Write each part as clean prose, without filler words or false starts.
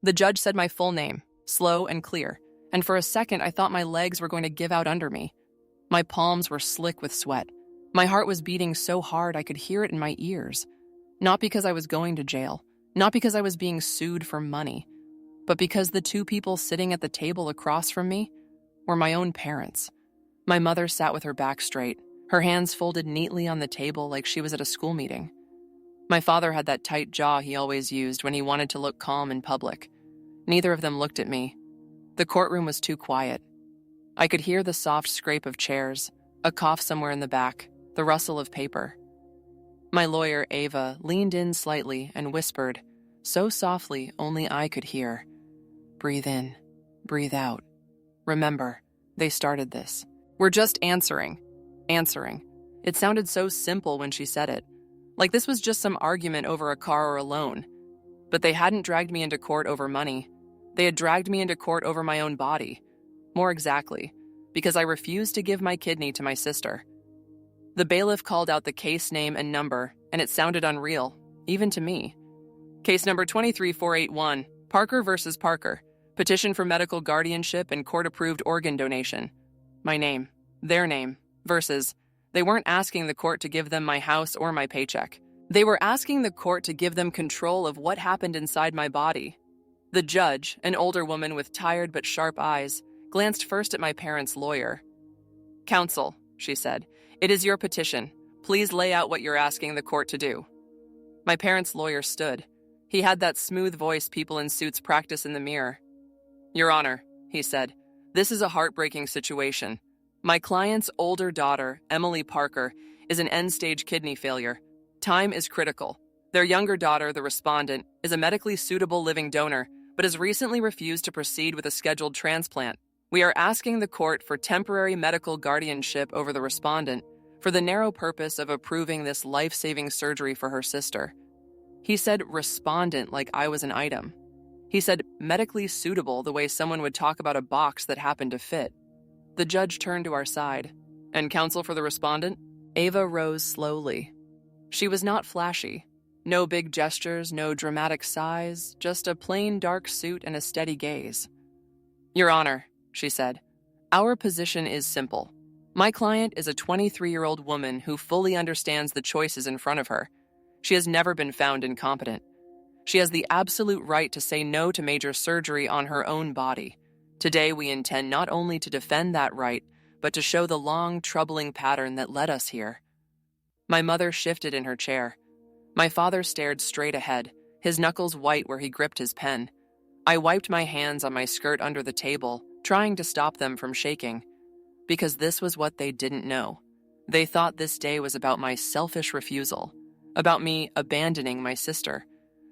The judge said my full name, slow and clear, and for a second I thought my legs were going to give out under me. My palms were slick with sweat. My heart was beating so hard I could hear it in my ears. Not because I was going to jail, not because I was being sued for money, but because the two people sitting at the table across from me were my own parents. My mother sat with her back straight, her hands folded neatly on the table like she was at a school meeting. My father had that tight jaw he always used when he wanted to look calm in public. Neither of them looked at me. The courtroom was too quiet. I could hear the soft scrape of chairs, a cough somewhere in the back, the rustle of paper. My lawyer, Ava, leaned in slightly and whispered, so softly only I could hear, "Breathe in, breathe out. Remember, they started this. We're just answering. It sounded so simple when she said it, like this was just some argument over a car or a loan. But they hadn't dragged me into court over money. They had dragged me into court over my own body. More exactly, because I refused to give my kidney to my sister. The bailiff called out the case name and number, and it sounded unreal, even to me. Case number 23481, Parker versus Parker. Petition for medical guardianship and court-approved organ donation. My name, their name, versus they weren't asking the court to give them my house or my paycheck. They were asking the court to give them control of what happened inside my body. The judge, an older woman with tired but sharp eyes, glanced first at my parents' lawyer. "Counsel," she said, "it is your petition. Please lay out what you're asking the court to do." My parents' lawyer stood. He had that smooth voice people in suits practice in the mirror. "Your Honor," he said, "this is a heartbreaking situation. My client's older daughter, Emily Parker, is an end-stage kidney failure. Time is critical. Their younger daughter, the respondent, is a medically suitable living donor, but has recently refused to proceed with a scheduled transplant. We are asking the court for temporary medical guardianship over the respondent for the narrow purpose of approving this life-saving surgery for her sister." He said respondent like I was an item. He said medically suitable the way someone would talk about a box that happened to fit. The judge turned to our side. "And counsel for the respondent?" Ava rose slowly. She was not flashy. No big gestures, no dramatic sighs, just a plain dark suit and a steady gaze. "Your Honor," she said, "our position is simple. My client is a 23-year-old woman who fully understands the choices in front of her. She has never been found incompetent. She has the absolute right to say no to major surgery on her own body. Today, we intend not only to defend that right, but to show the long, troubling pattern that led us here." My mother shifted in her chair. My father stared straight ahead, his knuckles white where he gripped his pen. I wiped my hands on my skirt under the table, trying to stop them from shaking. Because this was what they didn't know. They thought this day was about my selfish refusal, about me abandoning my sister,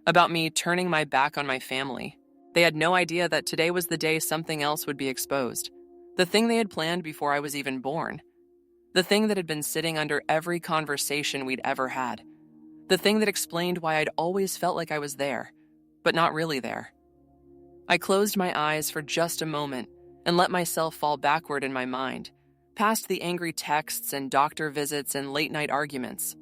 about me turning my back on my family. They had no idea that today was the day something else would be exposed. The thing they had planned before I was even born. The thing that had been sitting under every conversation we'd ever had. The thing that explained why I'd always felt like I was there, but not really there. I closed my eyes for just a moment and let myself fall backward in my mind, past the angry texts and doctor visits and late-night arguments.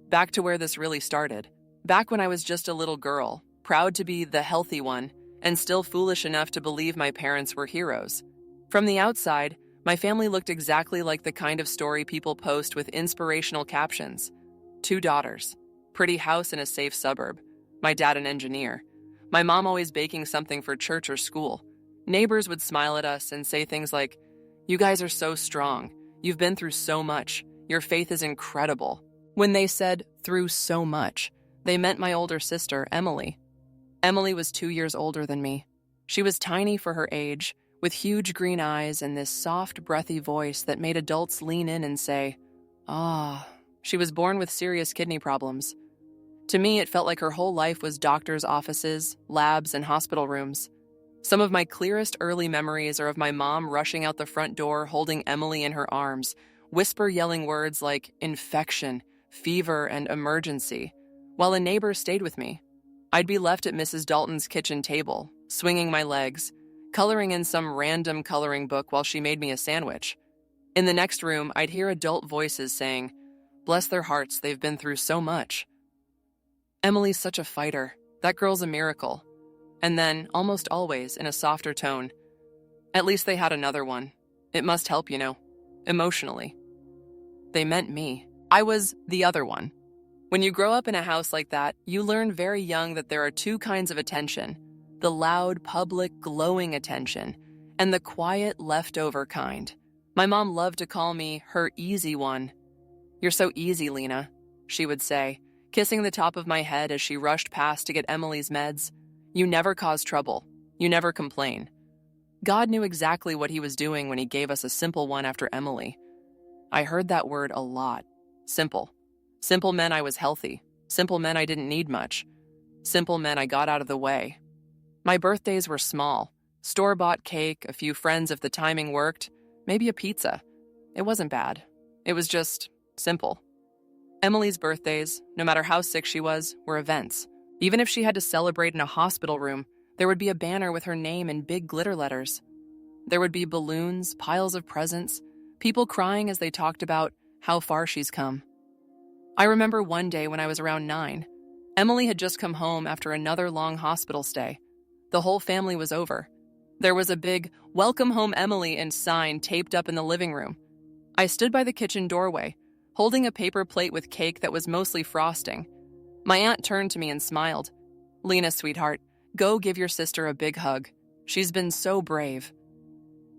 Back to where this really started. Back when I was just a little girl, proud to be the healthy one, and still foolish enough to believe my parents were heroes. From the outside, my family looked exactly like the kind of story people post with inspirational captions. 2 daughters, pretty house in a safe suburb, my dad an engineer, my mom always baking something for church or school. Neighbors would smile at us and say things like, "You guys are so strong. You've been through so much. Your faith is incredible." When they said, "through so much," they meant my older sister, Emily. Emily was 2 years older than me. She was tiny for her age, with huge green eyes and this soft, breathy voice that made adults lean in and say, "Ah." She was born with serious kidney problems. To me, it felt like her whole life was doctors' offices, labs, and hospital rooms. Some of my clearest early memories are of my mom rushing out the front door holding Emily in her arms, yelling words like infection, fever, and emergency, while a neighbor stayed with me. I'd be left at Mrs. Dalton's kitchen table, swinging my legs, coloring in some random coloring book while she made me a sandwich. In the next room, I'd hear adult voices saying, "Bless their hearts, they've been through so much." Emily's such a fighter. That girl's a miracle. and then, almost always, in a softer tone, "At least they had another one. It must help, emotionally." They meant me. I was the other one. When you grow up in a house like that, you learn very young that there are two kinds of attention: the loud, public, glowing attention, and the quiet, leftover kind. My mom loved to call me her easy one. "You're so easy, Lena," she would say, kissing the top of my head as she rushed past to get Emily's meds. "You never cause trouble. You never complain." God knew exactly what he was doing when he gave us a simple one after Emily. I heard that word a lot. Simple. Simple meant I was healthy. Simple meant I didn't need much. Simple meant I got out of the way. My birthdays were small. Store-bought cake, a few friends if the timing worked, maybe a pizza. It wasn't bad. It was just simple. Emily's birthdays, no matter how sick she was, were events. Even if she had to celebrate in a hospital room, there would be a banner with her name in big glitter letters. There would be balloons, piles of presents, people crying as they talked about how far she's come. I remember one day when I was around 9. Emily had just come home after another long hospital stay. The whole family was over. There was a big "Welcome Home, Emily" and sign taped up in the living room. I stood by the kitchen doorway, holding a paper plate with cake that was mostly frosting. My aunt turned to me and smiled. "Lena, sweetheart, go give your sister a big hug. She's been so brave."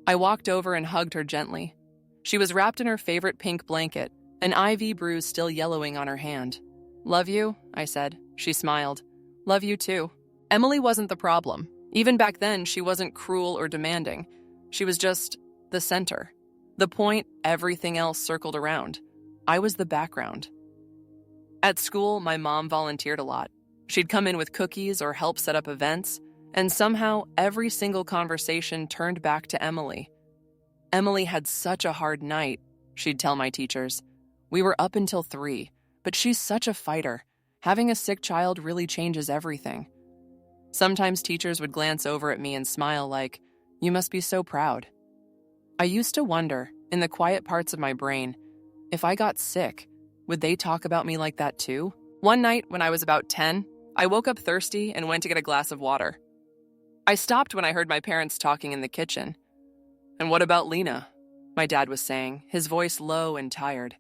I walked over and hugged her gently. She was wrapped in her favorite pink blanket, an IV bruise still yellowing on her hand. "Love you," I said. She smiled. "Love you too." Emily wasn't the problem. Even back then, she wasn't cruel or demanding. She was just the center. The point everything else circled around. I was the background. At school, my mom volunteered a lot. She'd come in with cookies or help set up events, and somehow every single conversation turned back to Emily. "Emily had such a hard night," she'd tell my teachers. "We were up until 3, but she's such a fighter. Having a sick child really changes everything." Sometimes teachers would glance over at me and smile like, "You must be so proud." I used to wonder, in the quiet parts of my brain, if I got sick, would they talk about me like that too? One night, when I was about 10, I woke up thirsty and went to get a glass of water. I stopped when I heard my parents talking in the kitchen. "And what about Lena?" my dad was saying, his voice low and tired.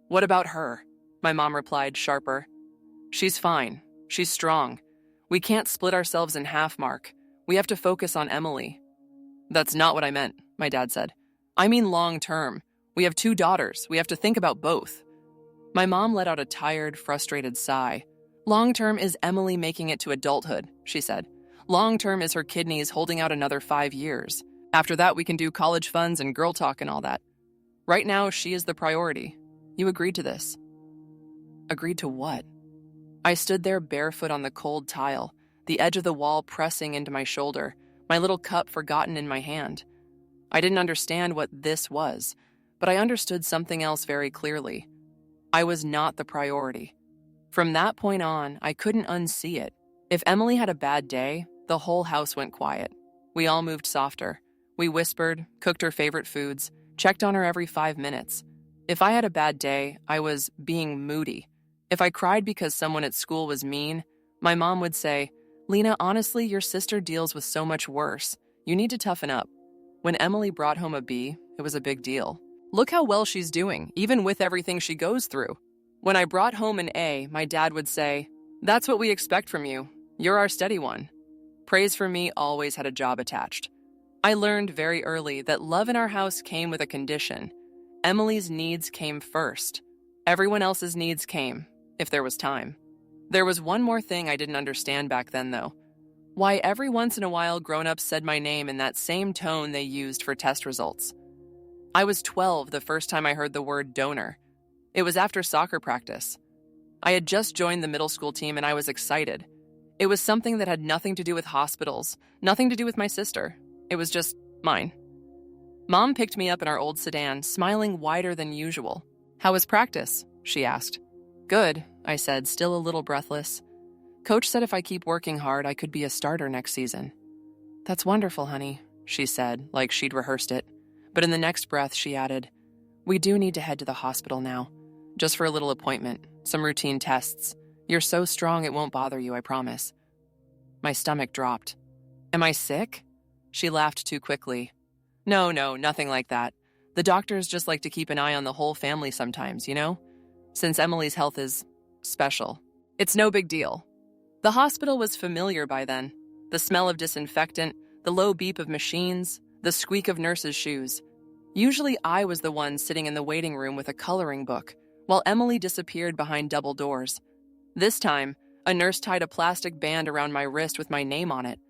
"What about her?" my mom replied, sharper. "She's fine. She's strong. We can't split ourselves in half, Mark. We have to focus on Emily." "That's not what I meant," my dad said. "I mean long term. We have 2 daughters. We have to think about both." My mom let out a tired, frustrated sigh. "Long term is Emily making it to adulthood," she said. "Long term is her kidneys holding out another 5 years. After that, we can do college funds and girl talk and all that. Right now, she is the priority. You agreed to this." Agreed to what? I stood there barefoot on the cold tile, the edge of the wall pressing into my shoulder, my little cup forgotten in my hand. I didn't understand what this was, but I understood something else very clearly. I was not the priority. From that point on, I couldn't unsee it. If Emily had a bad day, the whole house went quiet. We all moved softer. We whispered, cooked her favorite foods, checked on her every 5 minutes. If I had a bad day, I was being moody. If I cried because someone at school was mean, my mom would say, "Lena, honestly, your sister deals with so much worse. You need to toughen up." When Emily brought home a B, it was a big deal. "Look how well she's doing, even with everything she goes through." When I brought home an A, my dad would say, "That's what we expect from you. You're our steady one." Praise for me always had a job attached. I learned very early that love in our house came with a condition. Emily's needs came first. Everyone else's needs came, if there was time. There was one more thing I didn't understand back then, though. Why every once in a while grown-ups said my name in that same tone they used for test results. I was 12 the first time I heard the word donor. It was after soccer practice. I had just joined the middle school team and I was excited. It was something that had nothing to do with hospitals, nothing to do with my sister. It was just mine. Mom picked me up in our old sedan, smiling wider than usual. "How was practice?" she asked. "Good," I said, still a little breathless. "Coach said if I keep working hard, I could be a starter next season." "That's wonderful, honey," she said, like she'd rehearsed it. But in the next breath, she added, "We do need to head to the hospital now, just for a little appointment, some routine tests. You're so strong it won't bother you, I promise." My stomach dropped. Am I sick? She laughed too quickly. No, nothing like that. The doctors just like to keep an eye on the whole family sometimes, you know? Since Emily's health is special. It's no big deal. The hospital was familiar by then. The smell of disinfectant, the low beep of machines, the squeak of nurses' shoes. Usually I was the one sitting in the waiting room with a coloring book, while Emily disappeared behind double doors. This time, a nurse tied a plastic band around my wrist with my name on it.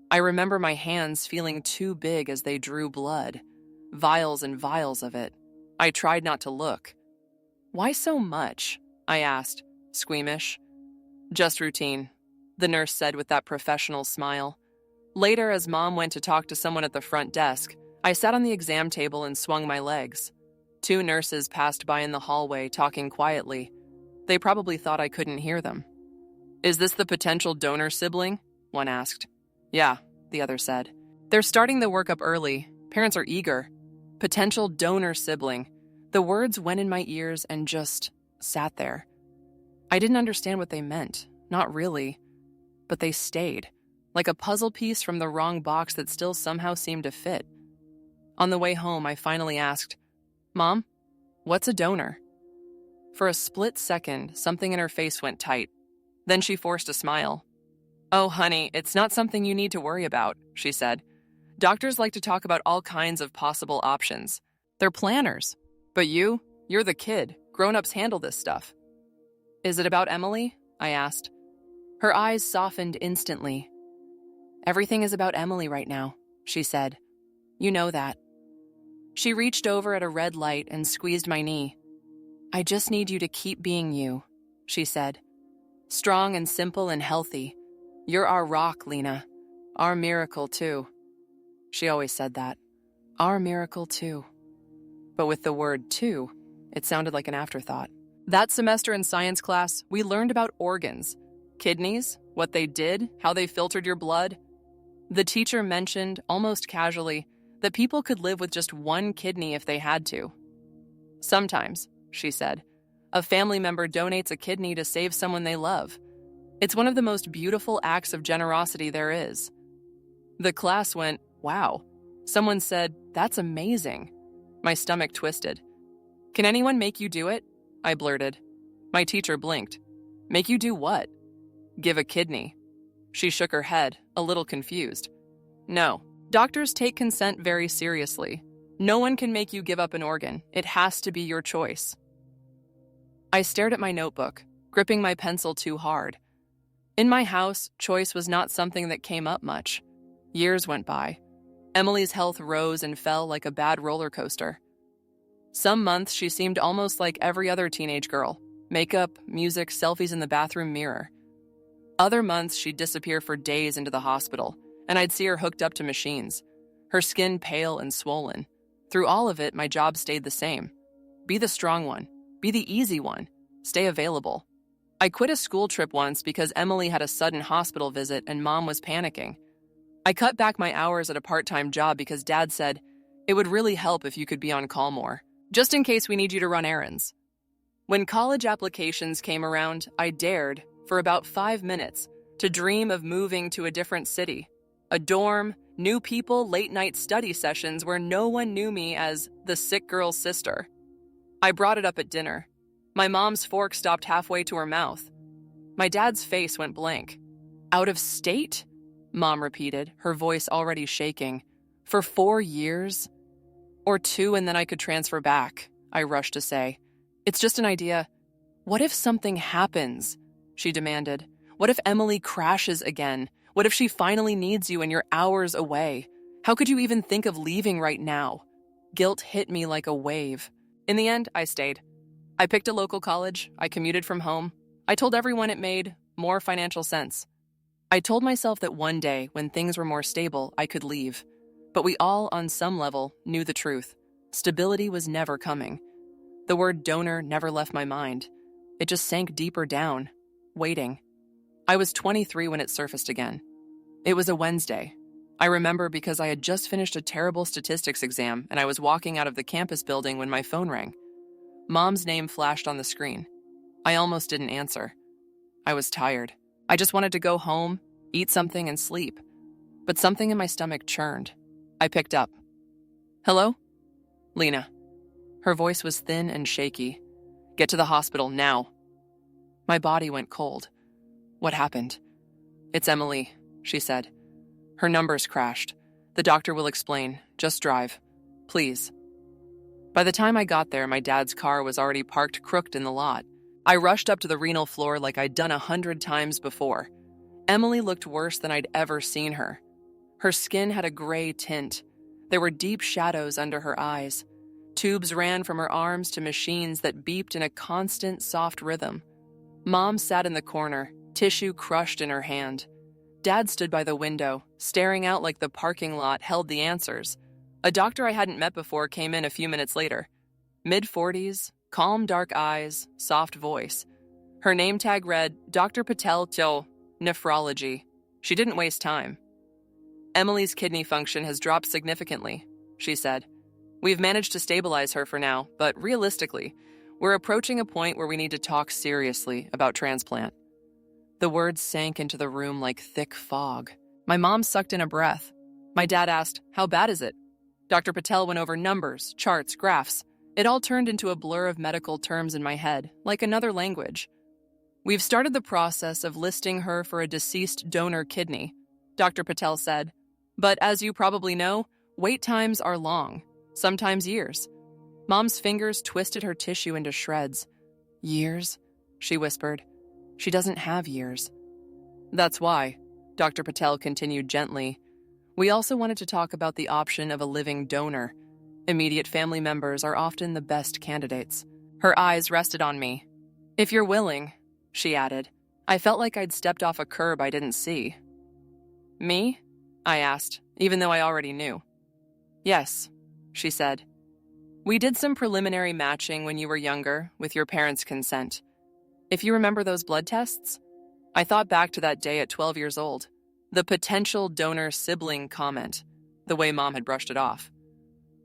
I remember my hands feeling too big as they drew blood. Vials and vials of it. I tried not to look. Why so much? I asked, squeamish. Just routine, the nurse said with that professional smile. Later, as Mom went to talk to someone at the front desk, I sat on the exam table and swung my legs. 2 nurses passed by in the hallway, talking quietly. They probably thought I couldn't hear them. Is this the potential donor sibling? One asked. Yeah, the other said. They're starting the workup early. Parents are eager. Potential donor sibling. The words went in my ears and just sat there. I didn't understand what they meant. Not really. But they stayed, like a puzzle piece from the wrong box that still somehow seemed to fit. On the way home, I finally asked, Mom, what's a donor? For a split second, something in her face went tight. Then she forced a smile. Oh, honey, it's not something you need to worry about, she said. Doctors like to talk about all kinds of possible options. They're planners. But you're the kid. Grown-ups handle this stuff. Is it about Emily? I asked. Her eyes softened instantly. Everything is about Emily right now, she said. You know that. She reached over at a red light and squeezed my knee. I just need you to keep being you, she said. Strong and simple and healthy. You're our rock, Lena. Our miracle, too. She always said that. Our miracle, too. But with the word too, it sounded like an afterthought. That semester in science class, we learned about organs. Kidneys, what they did, how they filtered your blood. The teacher mentioned, almost casually, that people could live with just one kidney if they had to. Sometimes, she said, a family member donates a kidney to save someone they love. It's one of the most beautiful acts of generosity there is. The class went, wow. Someone said, that's amazing. My stomach twisted. Can anyone make you do it? I blurted. My teacher blinked. Make you do what? Give a kidney. She shook her head, a little confused. No, doctors take consent very seriously. No one can make you give up an organ. It has to be your choice. I stared at my notebook, gripping my pencil too hard. In my house, choice was not something that came up much. Years went by. Emily's health rose and fell like a bad roller coaster. Some months she seemed almost like every other teenage girl. Makeup, music, selfies in the bathroom mirror. Other months she'd disappear for days into the hospital, and I'd see her hooked up to machines, her skin pale and swollen. Through all of it, my job stayed the same. Be the strong one. Be the easy one. Stay available. I quit a school trip once because Emily had a sudden hospital visit and Mom was panicking. I cut back my hours at a part-time job because Dad said, it would really help if you could be on call more, just in case we need you to run errands. When college applications came around, I dared, for about 5 minutes, to dream of moving to a different city. A dorm, new people, late-night study sessions where no one knew me as the sick girl's sister. I brought it up at dinner. My mom's fork stopped halfway to her mouth. My dad's face went blank. Out of state? Mom repeated, her voice already shaking. For 4 years? Or 2 and then I could transfer back, I rushed to say. It's just an idea. What if something happens? She demanded. What if Emily crashes again? What if she finally needs you and you're hours away? How could you even think of leaving right now? Guilt hit me like a wave. In the end, I stayed. I picked a local college. I commuted from home. I told everyone it made more financial sense. I told myself that one day, when things were more stable, I could leave. But we all, on some level, knew the truth. Stability was never coming. The word donor never left my mind. It just sank deeper down, waiting. I was 23 when it surfaced again. It was a Wednesday. I remember because I had just finished a terrible statistics exam and I was walking out of the campus building when my phone rang. Mom's name flashed on the screen. I almost didn't answer. I was tired. I just wanted to go home, eat something, and sleep. But something in my stomach churned. I picked up. "Hello? Lena." Her voice was thin and shaky. "Get to the hospital now." My body went cold. What happened? "It's Emily," she said. "Her numbers crashed. The doctor will explain. Just drive. Please." By the time I got there, my dad's car was already parked crooked in the lot. I rushed up to the renal floor like I'd done 100 times before. Emily looked worse than I'd ever seen her. Her skin had a gray tint. There were deep shadows under her eyes. Tubes ran from her arms to machines that beeped in a constant, soft rhythm. Mom sat in the corner, tissue crushed in her hand. Dad stood by the window, staring out like the parking lot held the answers. A doctor I hadn't met before came in a few minutes later. Mid-40s, calm dark eyes, soft voice. Her name tag read, Dr. Patel Cho, nephrology. She didn't waste time. "Emily's kidney function has dropped significantly," she said. "We've managed to stabilize her for now, but realistically, we're approaching a point where we need to talk seriously about transplant." The words sank into the room like thick fog. My mom sucked in a breath. My dad asked, "How bad is it?" Dr. Patel went over numbers, charts, graphs. It all turned into a blur of medical terms in my head, like another language. "We've started the process of listing her for a deceased donor kidney," Dr. Patel said. "But as you probably know, wait times are long, sometimes years." Mom's fingers twisted her tissue into shreds. "Years?" she whispered. "She doesn't have years." "That's why," Dr. Patel continued gently, "we also wanted to talk about the option of a living donor. Immediate family members are often the best candidates." Her eyes rested on me. "If you're willing," she added. I felt like I'd stepped off a curb I didn't see. "Me?" I asked, even though I already knew. "Yes," she said. "We did some preliminary matching when you were younger, with your parents' consent. If you remember those blood tests?" I thought back to that day at 12 years old. The potential donor sibling comment, the way Mom had brushed it off.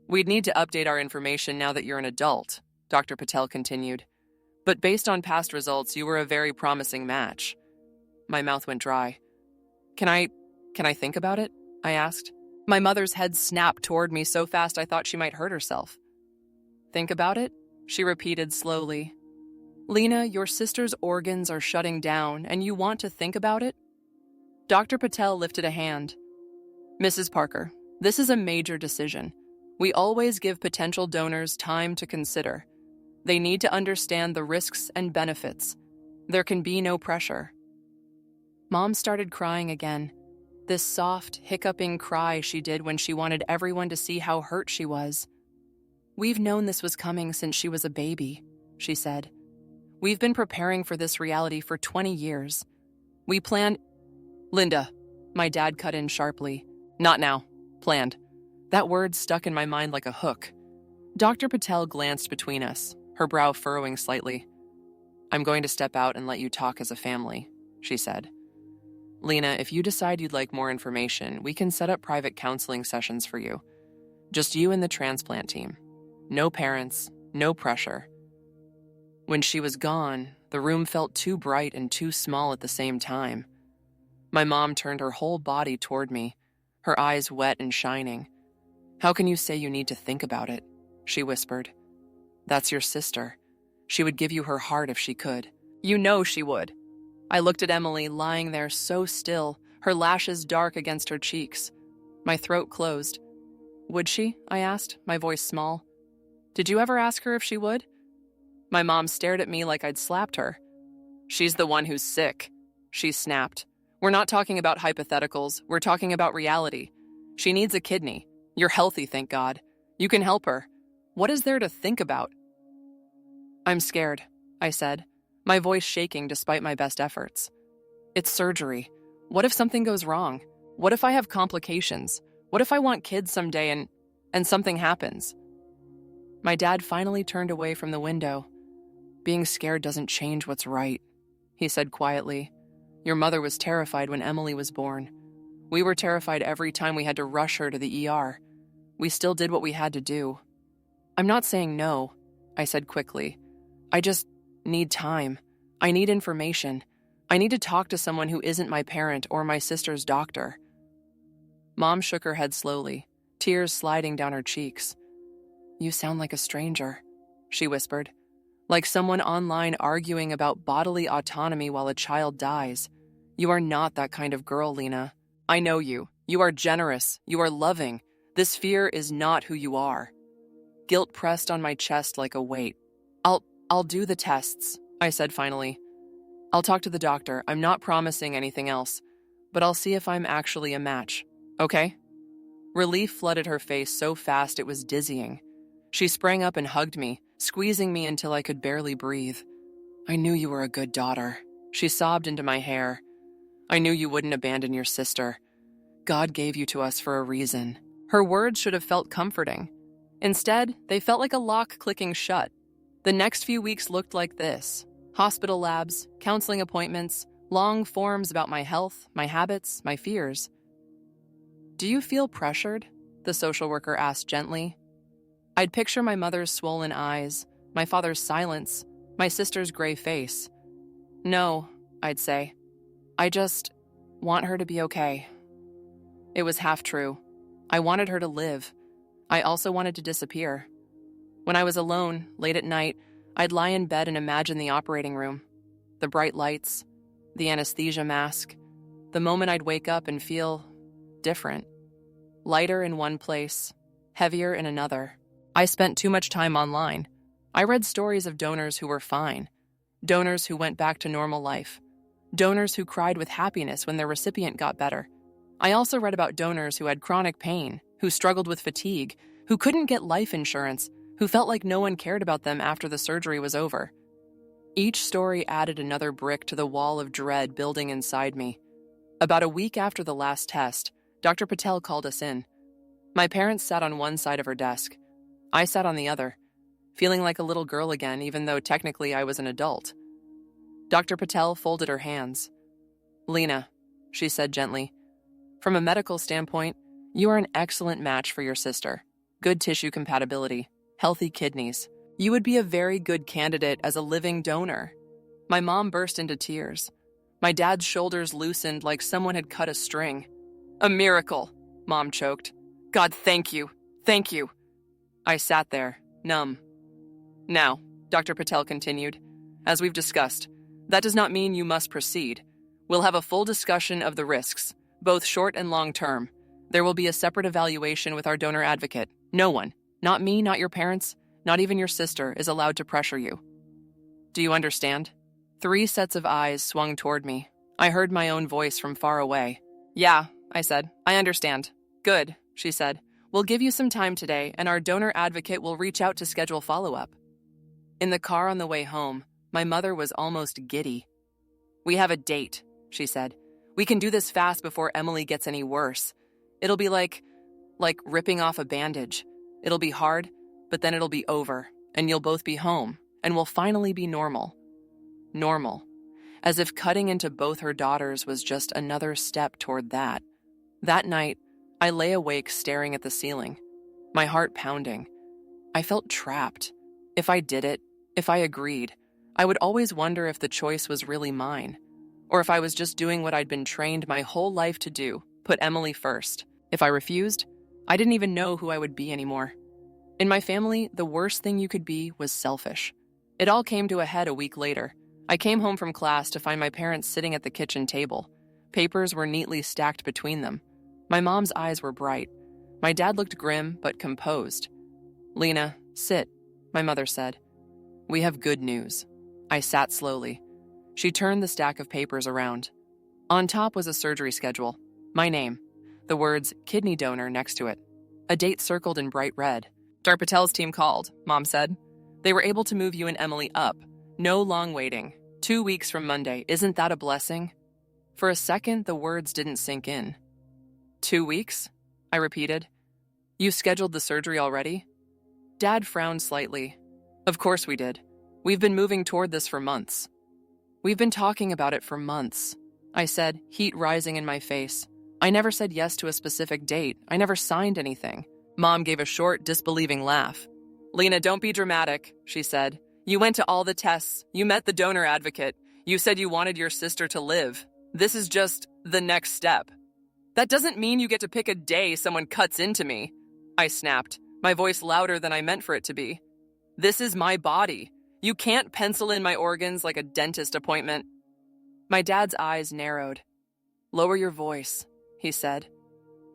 "We'd need to update our information now that you're an adult," Dr. Patel continued. "But based on past results, you were a very promising match." My mouth went dry. Can I think about it?" I asked. My mother's head snapped toward me so fast I thought she might hurt herself. "Think about it?" she repeated slowly. "Lena, your sister's organs are shutting down, and you want to think about it?" Dr. Patel lifted a hand. "Mrs. Parker, this is a major decision. We always give potential donors time to consider. They need to understand the risks and benefits. There can be no pressure." Mom started crying again. This soft, hiccuping cry she did when she wanted everyone to see how hurt she was. "We've known this was coming since she was a baby," she said. "We've been preparing for this reality for 20 years. We planned—" "Linda," my dad cut in sharply. "Not now. Planned." That word stuck in my mind like a hook. Dr. Patel glanced between us, her brow furrowing slightly. "I'm going to step out and let you talk as a family," she said. "Lena, if you decide you'd like more information, we can set up private counseling sessions for you. Just you and the transplant team. No parents, no pressure." When she was gone, the room felt too bright and too small at the same time. My mom turned her whole body toward me, her eyes wet and shining. "How can you say you need to think about it?" she whispered. "That's your sister. She would give you her heart if she could. You know she would." I looked at Emily lying there so still, her lashes dark against her cheeks. My throat closed. "Would she?" I asked, my voice small. "Did you ever ask her if she would?" My mom stared at me like I'd slapped her. "She's the one who's sick," she snapped. "We're not talking about hypotheticals. We're talking about reality. She needs a kidney. You're healthy, thank God. You can help her. What is there to think about?" "I'm scared," I said, my voice shaking despite my best efforts. "It's surgery. What if something goes wrong? What if I have complications? What if I want kids someday and something happens?" My dad finally turned away from the window. "Being scared doesn't change what's right," he said quietly. "Your mother was terrified when Emily was born. We were terrified every time we had to rush her to the ER. We still did what we had to do." "I'm not saying no," I said quickly. "I just need time. I need information. I need to talk to someone who isn't my parent or my sister's doctor. Mom shook her head slowly, tears sliding down her cheeks. You sound like a stranger, she whispered, like someone online arguing about bodily autonomy while a child dies. You are not that kind of girl, Lena. I know you. You are generous. You are loving. This fear is not who you are. Guilt pressed on my chest like a weight. I'll do the tests, I said finally. I'll talk to the doctor. I'm not promising anything else, but I'll see if I'm actually a match. Okay? Relief flooded her face so fast it was dizzying. She sprang up and hugged me, squeezing me until I could barely breathe. I knew you were a good daughter. She sobbed into my hair. I knew you wouldn't abandon your sister. God gave you to us for a reason. Her words should have felt comforting. Instead, they felt like a lock clicking shut. The next few weeks looked like this: hospital labs, counseling appointments, long forms about my health, my habits, my fears. Do you feel pressured? The social worker asked gently. I'd picture my mother's swollen eyes, my father's silence, my sister's gray face. No, I'd say. I just want her to be okay. It was half true. I wanted her to live. I also wanted to disappear. When I was alone, late at night, I'd lie in bed and imagine the operating room, the bright lights, the anesthesia mask, the moment I'd wake up and feel different. Lighter in one place, heavier in another. I spent too much time online. I read stories of donors who were fine, donors who went back to normal life, donors who cried with happiness when their recipient got better. I also read about donors who had chronic pain, who struggled with fatigue, who couldn't get life insurance, who felt like no one cared about them after the surgery was over. Each story added another brick to the wall of dread building inside me. About a week after the last test, Dr. Patel called us in. My parents sat on one side of her desk. I sat on the other, feeling like a little girl again, even though technically I was an adult. Dr. Patel folded her hands. Lena, she said gently, from a medical standpoint, you are an excellent match for your sister. Good tissue compatibility, healthy kidneys. You would be a very good candidate as a living donor. My mom burst into tears. My dad's shoulders loosened like someone had cut a string. A miracle, Mom choked. God, thank you. Thank you. I sat there, numb. Now, Dr. Patel continued, as we've discussed, that does not mean you must proceed. We'll have a full discussion of the risks, both short and long term. There will be a separate evaluation with our donor advocate. No one, not me, not your parents, not even your sister, is allowed to pressure you. Do you understand? 3 sets of eyes swung toward me. I heard my own voice from far away. Yeah, I said. I understand. Good, she said. We'll give you some time today, and our donor advocate will reach out to schedule follow-up. In the car on the way home, my mother was almost giddy. We have a date, she said. We can do this fast before Emily gets any worse. It'll be like ripping off a bandage. It'll be hard, but then it'll be over, and you'll both be home, and we'll finally be normal. Normal. As if cutting into both her daughters was just another step toward that. That night, I lay awake staring at the ceiling, my heart pounding. I felt trapped. If I did it, if I agreed, I would always wonder if the choice was really mine, or if I was just doing what I'd been trained my whole life to do, put Emily first. If I refused, I didn't even know who I would be anymore. In my family, the worst thing you could be was selfish. It all came to a head a week later. I came home from class to find my parents sitting at the kitchen table. Papers were neatly stacked between them. My mom's eyes were bright. My dad looked grim but composed. Lena, sit, my mother said. We have good news. I sat slowly. She turned the stack of papers around. On top was a surgery schedule, my name, the words kidney donor next to it, a date circled in bright red. Dr. Patel's team called, Mom said. They were able to move you and Emily up. No long waiting. 2 weeks from Monday. Isn't that a blessing? For a second, the words didn't sink in. 2 weeks? I repeated. You scheduled the surgery already? Dad frowned slightly. Of course we did. We've been moving toward this for months. We've been talking about it for months, I said, heat rising in my face. I never said yes to a specific date. I never signed anything. Mom gave a short, disbelieving laugh. Lena, don't be dramatic, she said. You went to all the tests. You met the donor advocate. You said you wanted your sister to live. This is just the next step. That doesn't mean you get to pick a day someone cuts into me. I snapped, my voice louder than I meant for it to be. This is my body. You can't pencil in my organs like a dentist appointment. My dad's eyes narrowed. Lower your voice, he said.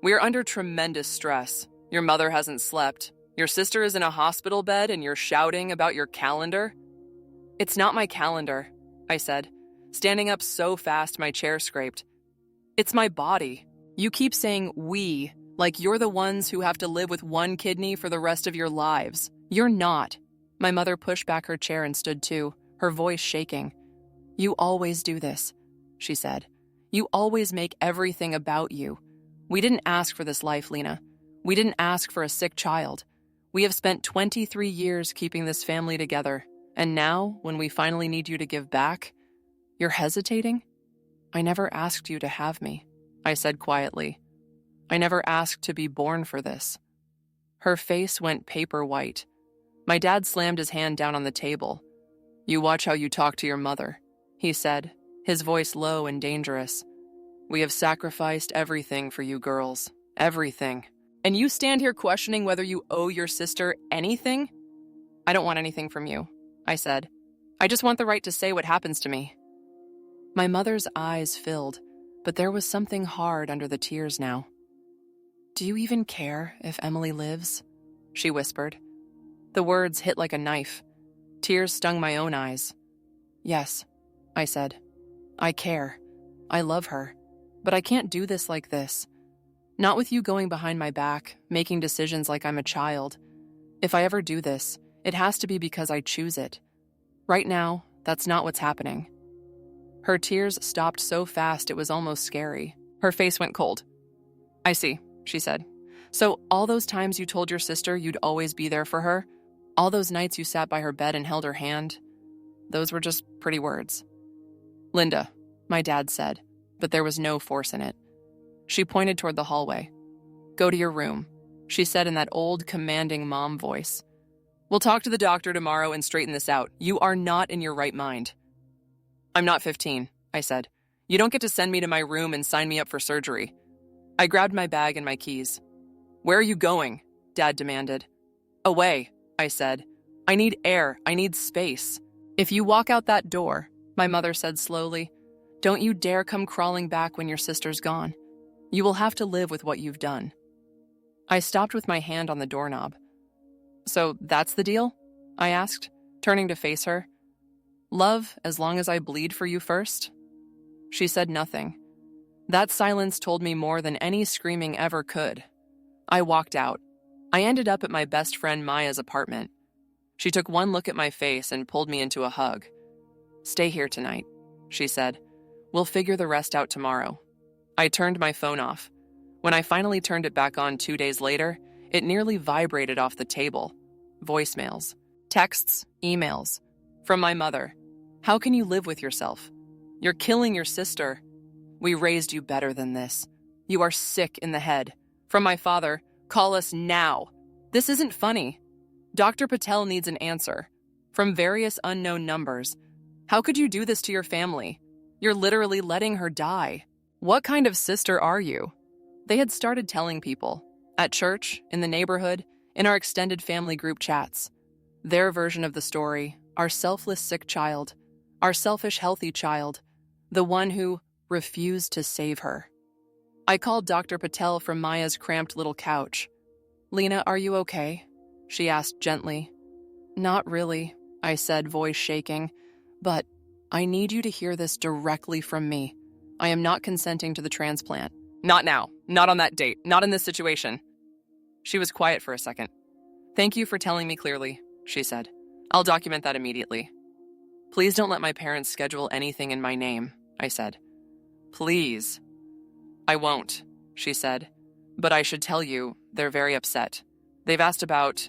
We are under tremendous stress. Your mother hasn't slept. Your sister is in a hospital bed and you're shouting about your calendar? It's not my calendar, I said, standing up so fast my chair scraped. It's my body. You keep saying we, like you're the ones who have to live with one kidney for the rest of your lives. You're not. My mother pushed back her chair and stood too, her voice shaking. You always do this, she said. You always make everything about you. We didn't ask for this life, Lena. We didn't ask for a sick child. We have spent 23 years keeping this family together, and now, when we finally need you to give back, you're hesitating? I never asked you to have me, I said quietly. I never asked to be born for this. Her face went paper white. My dad slammed his hand down on the table. You watch how you talk to your mother, he said, his voice low and dangerous. We have sacrificed everything for you girls. Everything. And you stand here questioning whether you owe your sister anything? I don't want anything from you, I said. I just want the right to say what happens to me. My mother's eyes filled, but there was something hard under the tears now. Do you even care if Emily lives? She whispered. The words hit like a knife. Tears stung my own eyes. Yes, I said. I care. I love her. But I can't do this like this. Not with you going behind my back, making decisions like I'm a child. If I ever do this, it has to be because I choose it. Right now, that's not what's happening. Her tears stopped so fast it was almost scary. Her face went cold. I see, she said. So all those times you told your sister you'd always be there for her, all those nights you sat by her bed and held her hand, those were just pretty words. Linda, my dad said, but there was no force in it. She pointed toward the hallway. Go to your room, she said in that old, commanding mom voice. We'll talk to the doctor tomorrow and straighten this out. You are not in your right mind. I'm not 15, I said. You don't get to send me to my room and sign me up for surgery. I grabbed my bag and my keys. Where are you going? Dad demanded. Away, I said. I need air. I need space. If you walk out that door, my mother said slowly, don't you dare come crawling back when your sister's gone. You will have to live with what you've done. I stopped with my hand on the doorknob. So that's the deal? I asked, turning to face her. Love as long as I bleed for you first? She said nothing. That silence told me more than any screaming ever could. I walked out. I ended up at my best friend Maya's apartment. She took one look at my face and pulled me into a hug. Stay here tonight, she said. We'll figure the rest out tomorrow. I turned my phone off. When I finally turned it back on 2 days later, it nearly vibrated off the table. Voicemails, texts, emails. From my mother. How can you live with yourself? You're killing your sister. We raised you better than this. You are sick in the head. From my father, call us now. This isn't funny. Dr. Patel needs an answer. From various unknown numbers. How could you do this to your family? You're literally letting her die. What kind of sister are you? They had started telling people. At church, in the neighborhood, in our extended family group chats. Their version of the story, our selfless sick child, our selfish healthy child, the one who refused to save her. I called Dr. Patel from Maya's cramped little couch. Lena, are you okay? She asked gently. Not really, I said, voice shaking. But I need you to hear this directly from me. I am not consenting to the transplant. Not now. Not on that date. Not in this situation. She was quiet for a second. Thank you for telling me clearly, she said. I'll document that immediately. Please don't let my parents schedule anything in my name, I said. Please. I won't, she said. But I should tell you, they're very upset. They've asked about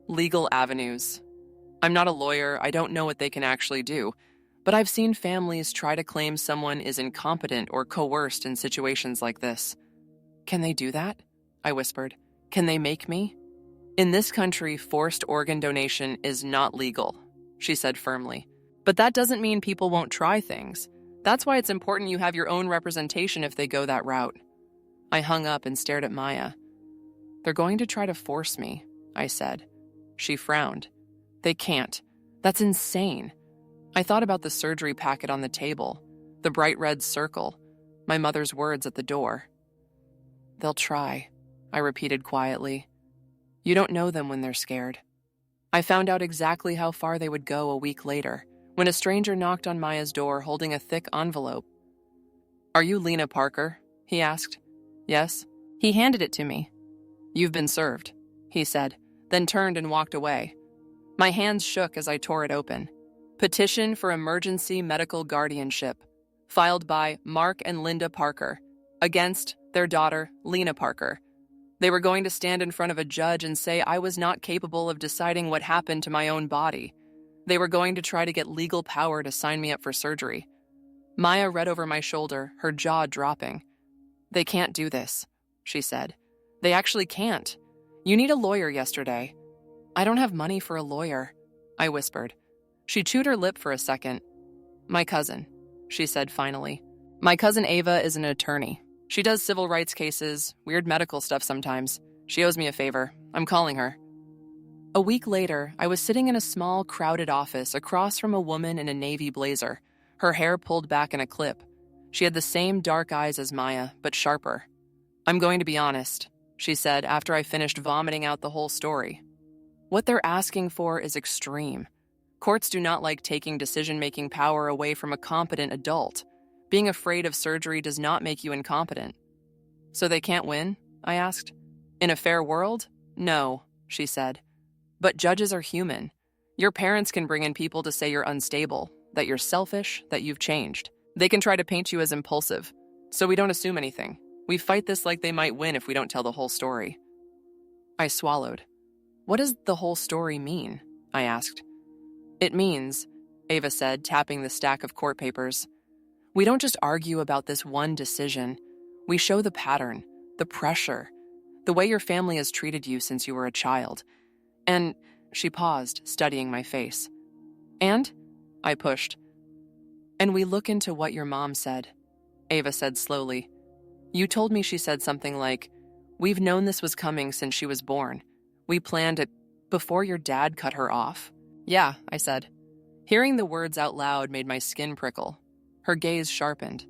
legal avenues. I'm not a lawyer. I don't know what they can actually do. But I've seen families try to claim someone is incompetent or coerced in situations like this. Can they do that? I whispered. Can they make me? In this country, forced organ donation is not legal, she said firmly. But that doesn't mean people won't try things. That's why it's important you have your own representation if they go that route. I hung up and stared at Maya. They're going to try to force me, I said. She frowned. They can't. That's insane. I thought about the surgery packet on the table, the bright red circle, my mother's words at the door. They'll try, I repeated quietly. You don't know them when they're scared. I found out exactly how far they would go a week later, when a stranger knocked on Maya's door holding a thick envelope. Are you Lena Parker? He asked. Yes. He handed it to me. You've been served, he said, then turned and walked away. My hands shook as I tore it open. Petition for emergency medical guardianship, filed by Mark and Linda Parker, against their daughter, Lena Parker. They were going to stand in front of a judge and say I was not capable of deciding what happened to my own body. They were going to try to get legal power to sign me up for surgery. Maya read over my shoulder, her jaw dropping. They can't do this, she said. They actually can't. You need a lawyer yesterday. I don't have money for a lawyer, I whispered. She chewed her lip for a second. My cousin, she said finally. My cousin Ava is an attorney. She does civil rights cases, weird medical stuff sometimes. She owes me a favor. I'm calling her. A week later, I was sitting in a small, crowded office across from a woman in a navy blazer, her hair pulled back in a clip. She had the same dark eyes as Maya, but sharper. I'm going to be honest, she said after I finished vomiting out the whole story. What they're asking for is extreme. Courts do not like taking decision-making power away from a competent adult. Being afraid of surgery does not make you incompetent. So they can't win? I asked. In a fair world? No, she said. But judges are human. Your parents can bring in people to say you're unstable, that you're selfish, that you've changed. They can try to paint you as impulsive. So we don't assume anything. We fight this like they might win if we don't tell the whole story. I swallowed. What does the whole story mean? I asked. It means, Ava said, tapping the stack of court papers, we don't just argue about this one decision. We show the pattern, the pressure, the way your family has treated you since you were a child. And she paused, studying my face. And? I pushed. And we look into what your mom said, Ava said slowly. You told me she said something like, we've known this was coming since she was born. We planned it before your dad cut her off. Yeah, I said. Hearing the words out loud made my skin prickle. Her gaze sharpened.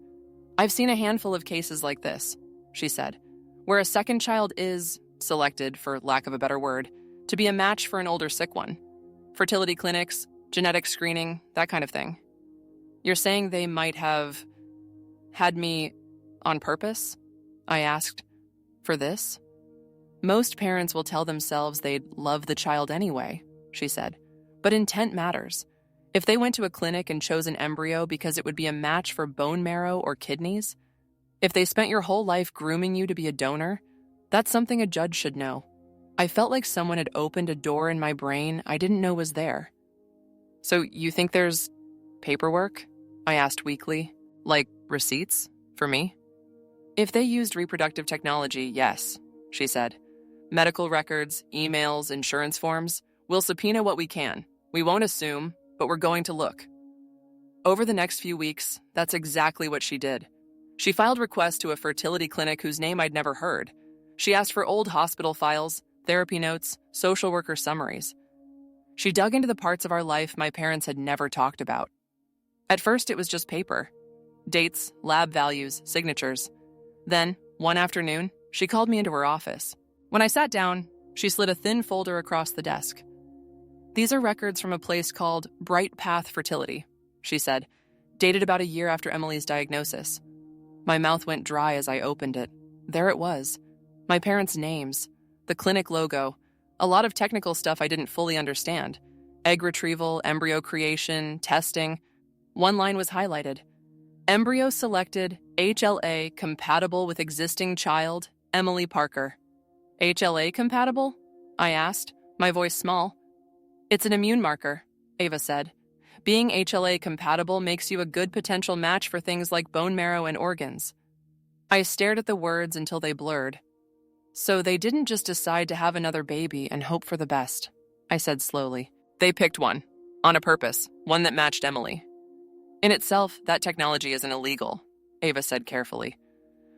I've seen a handful of cases like this, she said, where a second child is selected, for lack of a better word, to be a match for an older sick one. Fertility clinics, genetic screening, that kind of thing. You're saying they might have had me on purpose? I asked. For this? Most parents will tell themselves they'd love the child anyway, she said. But intent matters. If they went to a clinic and chose an embryo because it would be a match for bone marrow or kidneys, if they spent your whole life grooming you to be a donor, that's something a judge should know. I felt like someone had opened a door in my brain I didn't know was there. So you think there's paperwork? I asked weakly. Like receipts? For me? If they used reproductive technology, yes, she said. Medical records, emails, insurance forms. We'll subpoena what we can. We won't assume, but we're going to look. Over the next few weeks, that's exactly what she did. She filed requests to a fertility clinic whose name I'd never heard. She asked for old hospital files, therapy notes, social worker summaries. She dug into the parts of our life my parents had never talked about. At first, it was just paper. Dates, lab values, signatures. Then, one afternoon, she called me into her office. When I sat down, she slid a thin folder across the desk. These are records from a place called Bright Path Fertility, she said, dated about a year after Emily's diagnosis. My mouth went dry as I opened it. There it was. My parents' names, the clinic logo, a lot of technical stuff I didn't fully understand. Egg retrieval, embryo creation, testing. One line was highlighted. Embryo selected, HLA compatible with existing child, Emily Parker. HLA compatible? I asked, my voice small. It's an immune marker, Ava said. Being HLA compatible makes you a good potential match for things like bone marrow and organs. I stared at the words until they blurred. So they didn't just decide to have another baby and hope for the best, I said slowly. They picked one. On a purpose, one that matched Emily. In itself, that technology isn't illegal, Ava said carefully.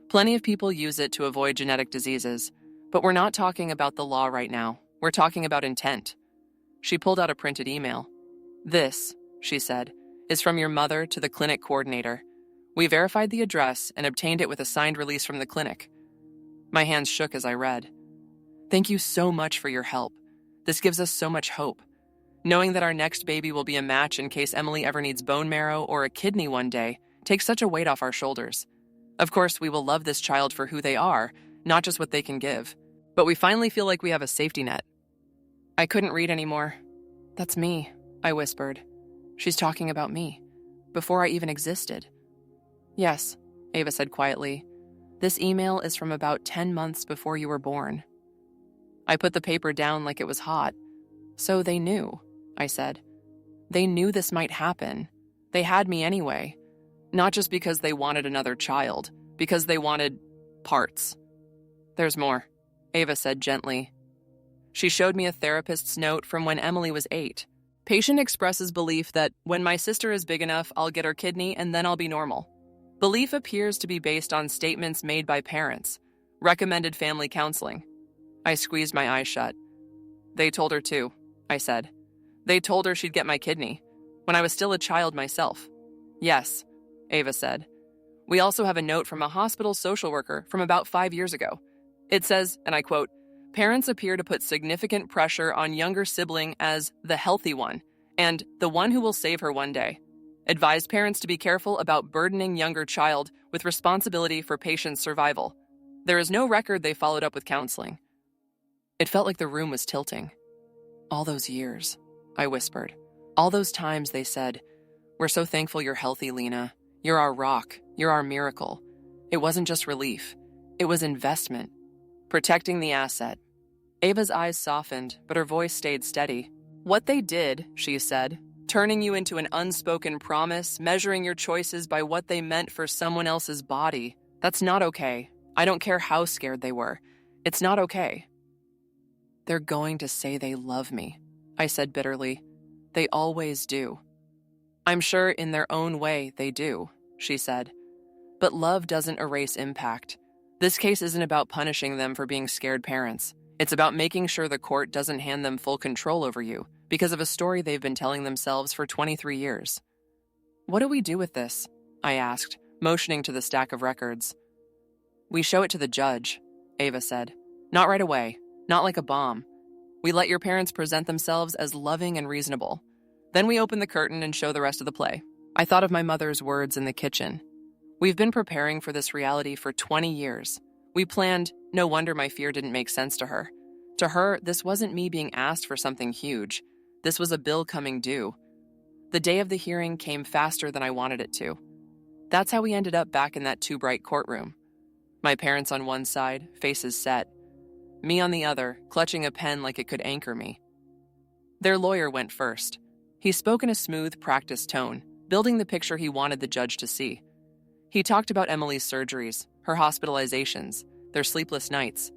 Plenty of people use it to avoid genetic diseases, but we're not talking about the law right now. We're talking about intent. She pulled out a printed email. This, she said, is from your mother to the clinic coordinator. We verified the address and obtained it with a signed release from the clinic. My hands shook as I read. Thank you so much for your help. This gives us so much hope. Knowing that our next baby will be a match in case Emily ever needs bone marrow or a kidney one day takes such a weight off our shoulders. Of course, we will love this child for who they are, not just what they can give. But we finally feel like we have a safety net. I couldn't read anymore. That's me, I whispered. She's talking about me, before I even existed. Yes, Ava said quietly. This email is from about 10 months before you were born. I put the paper down like it was hot. So they knew, I said. They knew this might happen. They had me anyway. Not just because they wanted another child, because they wanted parts. There's more, Ava said gently. She showed me a therapist's note from when Emily was 8. Patient expresses belief that when my sister is big enough, I'll get her kidney and then I'll be normal. Belief appears to be based on statements made by parents. Recommended family counseling. I squeezed my eyes shut. They told her too, I said. They told her she'd get my kidney, when I was still a child myself. Yes, Ava said. We also have a note from a hospital social worker from about 5 years ago. It says, and I quote, parents appear to put significant pressure on younger sibling as the healthy one and the one who will save her one day. Advise parents to be careful about burdening younger child with responsibility for patient's survival. There is no record they followed up with counseling. It felt like the room was tilting. All those years, I whispered. All those times they said, we're so thankful you're healthy, Lena. You're our rock. You're our miracle. It wasn't just relief. It was investment. Protecting the asset. Ava's eyes softened, but her voice stayed steady. What they did, she said, turning you into an unspoken promise, measuring your choices by what they meant for someone else's body. That's not okay. I don't care how scared they were. It's not okay. They're going to say they love me, I said bitterly. They always do. I'm sure in their own way they do, she said. But love doesn't erase impact. This case isn't about punishing them for being scared parents. It's about making sure the court doesn't hand them full control over you because of a story they've been telling themselves for 23 years. What do we do with this? I asked, motioning to the stack of records. We show it to the judge, Ava said. Not right away, not like a bomb. We let your parents present themselves as loving and reasonable. Then we open the curtain and show the rest of the play. I thought of my mother's words in the kitchen. We've been preparing for this reality for 20 years. We planned, no wonder my fear didn't make sense to her. To her, this wasn't me being asked for something huge. This was a bill coming due. The day of the hearing came faster than I wanted it to. That's how we ended up back in that too bright courtroom. My parents on one side, faces set. Me on the other, clutching a pen like it could anchor me. Their lawyer went first. He spoke in a smooth, practiced tone, building the picture he wanted the judge to see. He talked about Emily's surgeries, her hospitalizations, their sleepless nights.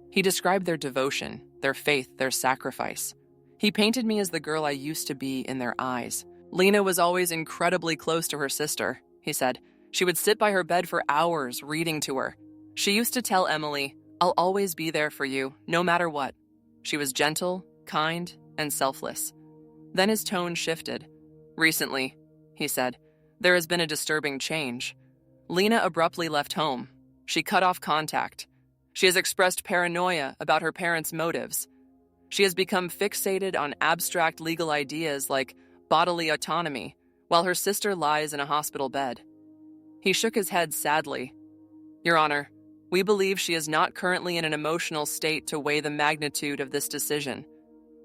He described their devotion, their faith, their sacrifice. He painted me as the girl I used to be in their eyes. Lena was always incredibly close to her sister, he said. She would sit by her bed for hours, reading to her. She used to tell Emily, I'll always be there for you, no matter what. She was gentle, kind, and selfless. Then his tone shifted. Recently, he said, there has been a disturbing change. Lena abruptly left home. She cut off contact. She has expressed paranoia about her parents' motives. She has become fixated on abstract legal ideas like bodily autonomy, while her sister lies in a hospital bed. He shook his head sadly. Your Honor, we believe she is not currently in an emotional state to weigh the magnitude of this decision.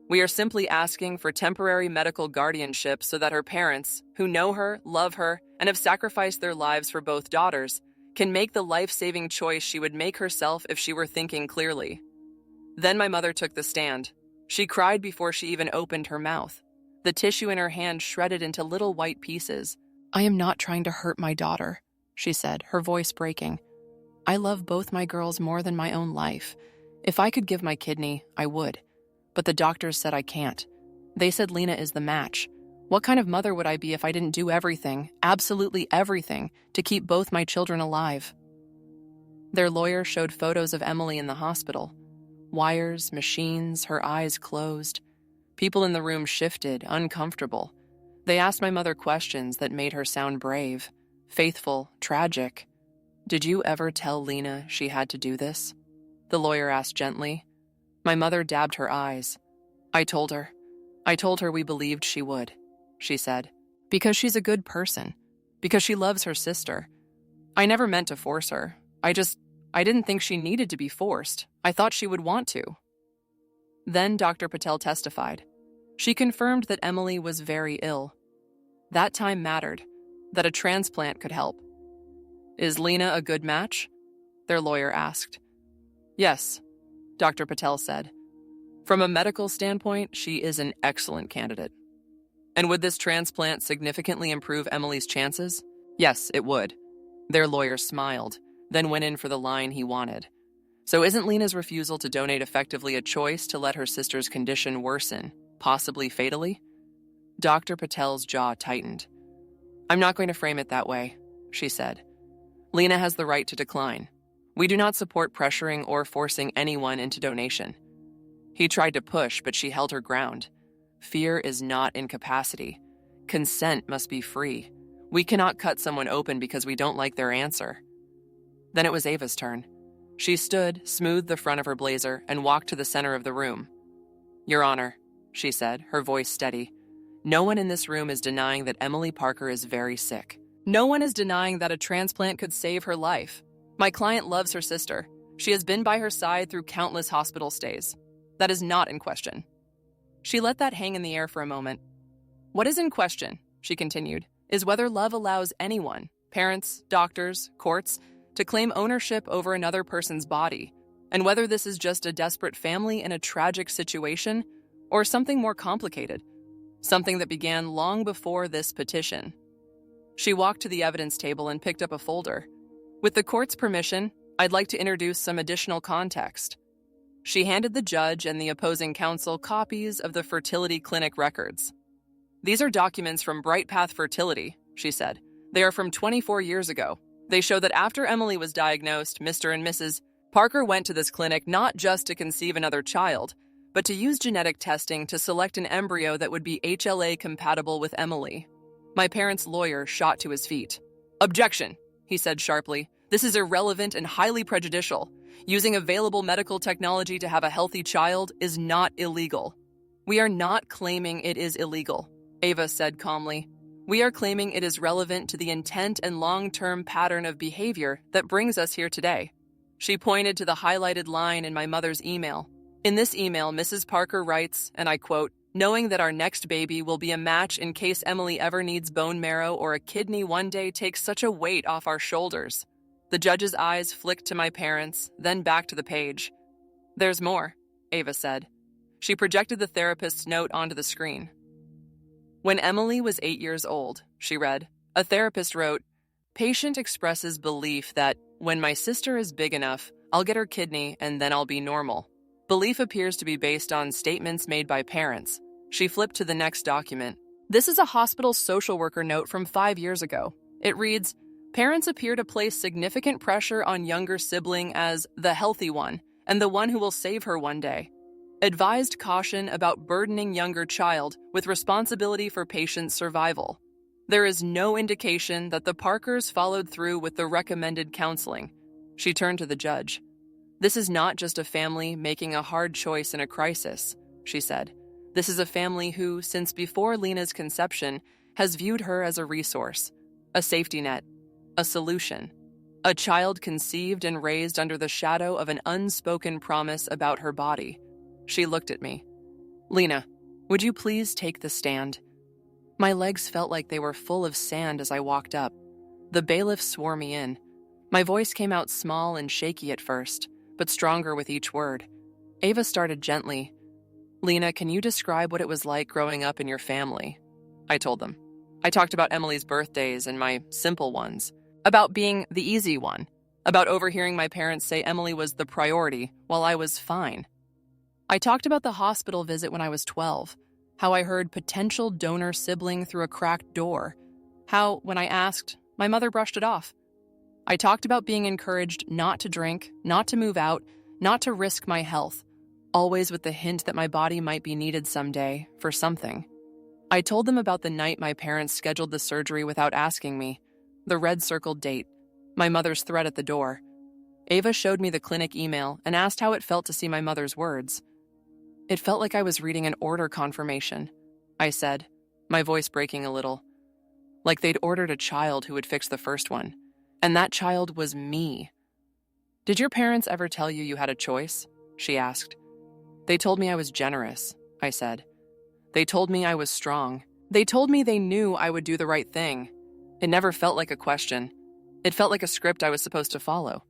We are simply asking for temporary medical guardianship so that her parents, who know her, love her, and have sacrificed their lives for both daughters, can make the life-saving choice she would make herself if she were thinking clearly. Then my mother took the stand. She cried before she even opened her mouth. The tissue in her hand shredded into little white pieces. I am not trying to hurt my daughter, she said, her voice breaking. I love both my girls more than my own life. If I could give my kidney, I would. But the doctors said I can't. They said Lena is the match. What kind of mother would I be if I didn't do everything, absolutely everything, to keep both my children alive? Their lawyer showed photos of Emily in the hospital. Wires, machines, her eyes closed. People in the room shifted, uncomfortable. They asked my mother questions that made her sound brave, faithful, tragic. "Did you ever tell Lena she had to do this?" the lawyer asked gently. My mother dabbed her eyes. I told her we believed she would," she said. "Because she's a good person. Because she loves her sister. I never meant to force her. I didn't think she needed to be forced. I thought she would want to." Then Dr. Patel testified. She confirmed that Emily was very ill. That time mattered, that a transplant could help. "Is Lena a good match?" their lawyer asked. "Yes," Dr. Patel said. "From a medical standpoint, she is an excellent candidate." "And would this transplant significantly improve Emily's chances?" "Yes, it would." Their lawyer smiled, then went in for the line he wanted. "So isn't Lena's refusal to donate effectively a choice to let her sister's condition worsen, possibly fatally?" Dr. Patel's jaw tightened. "I'm not going to frame it that way," she said. "Lena has the right to decline. We do not support pressuring or forcing anyone into donation." He tried to push, but she held her ground. "Fear is not incapacity. Consent must be free. We cannot cut someone open because we don't like their answer." Then it was Ava's turn. She stood, smoothed the front of her blazer, and walked to the center of the room. "Your Honor," she said, her voice steady, "no one in this room is denying that Emily Parker is very sick. No one is denying that a transplant could save her life. My client loves her sister. She has been by her side through countless hospital stays. That is not in question." She let that hang in the air for a moment. "What is in question," she continued, "is whether love allows anyone, parents, doctors, courts, to claim ownership over another person's body, and whether this is just a desperate family in a tragic situation, or something more complicated, something that began long before this petition." She walked to the evidence table and picked up a folder. "With the court's permission, I'd like to introduce some additional context." She handed the judge and the opposing counsel copies of the fertility clinic records. "These are documents from Bright Path Fertility," she said. "They are from 24 years ago. They show that after Emily was diagnosed, Mr. and Mrs. Parker went to this clinic not just to conceive another child, but to use genetic testing to select an embryo that would be HLA compatible with Emily." My parents' lawyer shot to his feet. "Objection," he said sharply. "This is irrelevant and highly prejudicial. Using available medical technology to have a healthy child is not illegal." "We are not claiming it is illegal," Ava said calmly. "We are claiming it is relevant to the intent and long-term pattern of behavior that brings us here today." She pointed to the highlighted line in my mother's email. In this email, Mrs. Parker writes, and I quote, "Knowing that our next baby will be a match in case Emily ever needs bone marrow or a kidney one day takes such a weight off our shoulders." The judge's eyes flicked to my parents, then back to the page. "There's more," Ava said. She projected the therapist's note onto the screen. "When Emily was 8 years old," she read, "a therapist wrote, 'Patient expresses belief that when my sister is big enough, I'll get her kidney and then I'll be normal. Belief appears to be based on statements made by parents.'" She flipped to the next document. This is a hospital social worker note from 5 years ago. It reads, "Parents appear to place significant pressure on younger sibling as the healthy one and the one who will save her one day. Advised caution about burdening younger child with responsibility for patient's survival. There is no indication that the Parkers followed through with the recommended counseling." She turned to the judge. "This is not just a family making a hard choice in a crisis," she said. "This is a family who, since before Lena's conception, has viewed her as a resource, a safety net, a solution. A child conceived and raised under the shadow of an unspoken promise about her body." She looked at me. "Lena, would you please take the stand?" My legs felt like they were full of sand as I walked up. The bailiff swore me in. My voice came out small and shaky at first, but stronger with each word. Ava started gently. "Lena, can you describe what it was like growing up in your family?" I told them. I talked about Emily's birthdays and my simple ones, about being the easy one, about overhearing my parents say Emily was the priority while I was fine. I talked about the hospital visit when I was 12, How I heard potential donor sibling through a cracked door. How, when I asked, my mother brushed it off. I talked about being encouraged not to drink, not to move out, not to risk my health, always with the hint that my body might be needed someday for something. I told them about the night my parents scheduled the surgery without asking me, the red-circled date, my mother's threat at the door. Ava showed me the clinic email and asked how it felt to see my mother's words. It felt like I was reading an order confirmation, I said, my voice breaking a little. Like they'd ordered a child who would fix the first one, and that child was me. Did your parents ever tell you you had a choice? She asked. They told me I was generous, I said. They told me I was strong. They told me they knew I would do the right thing. It never felt like a question. It felt like a script I was supposed to follow.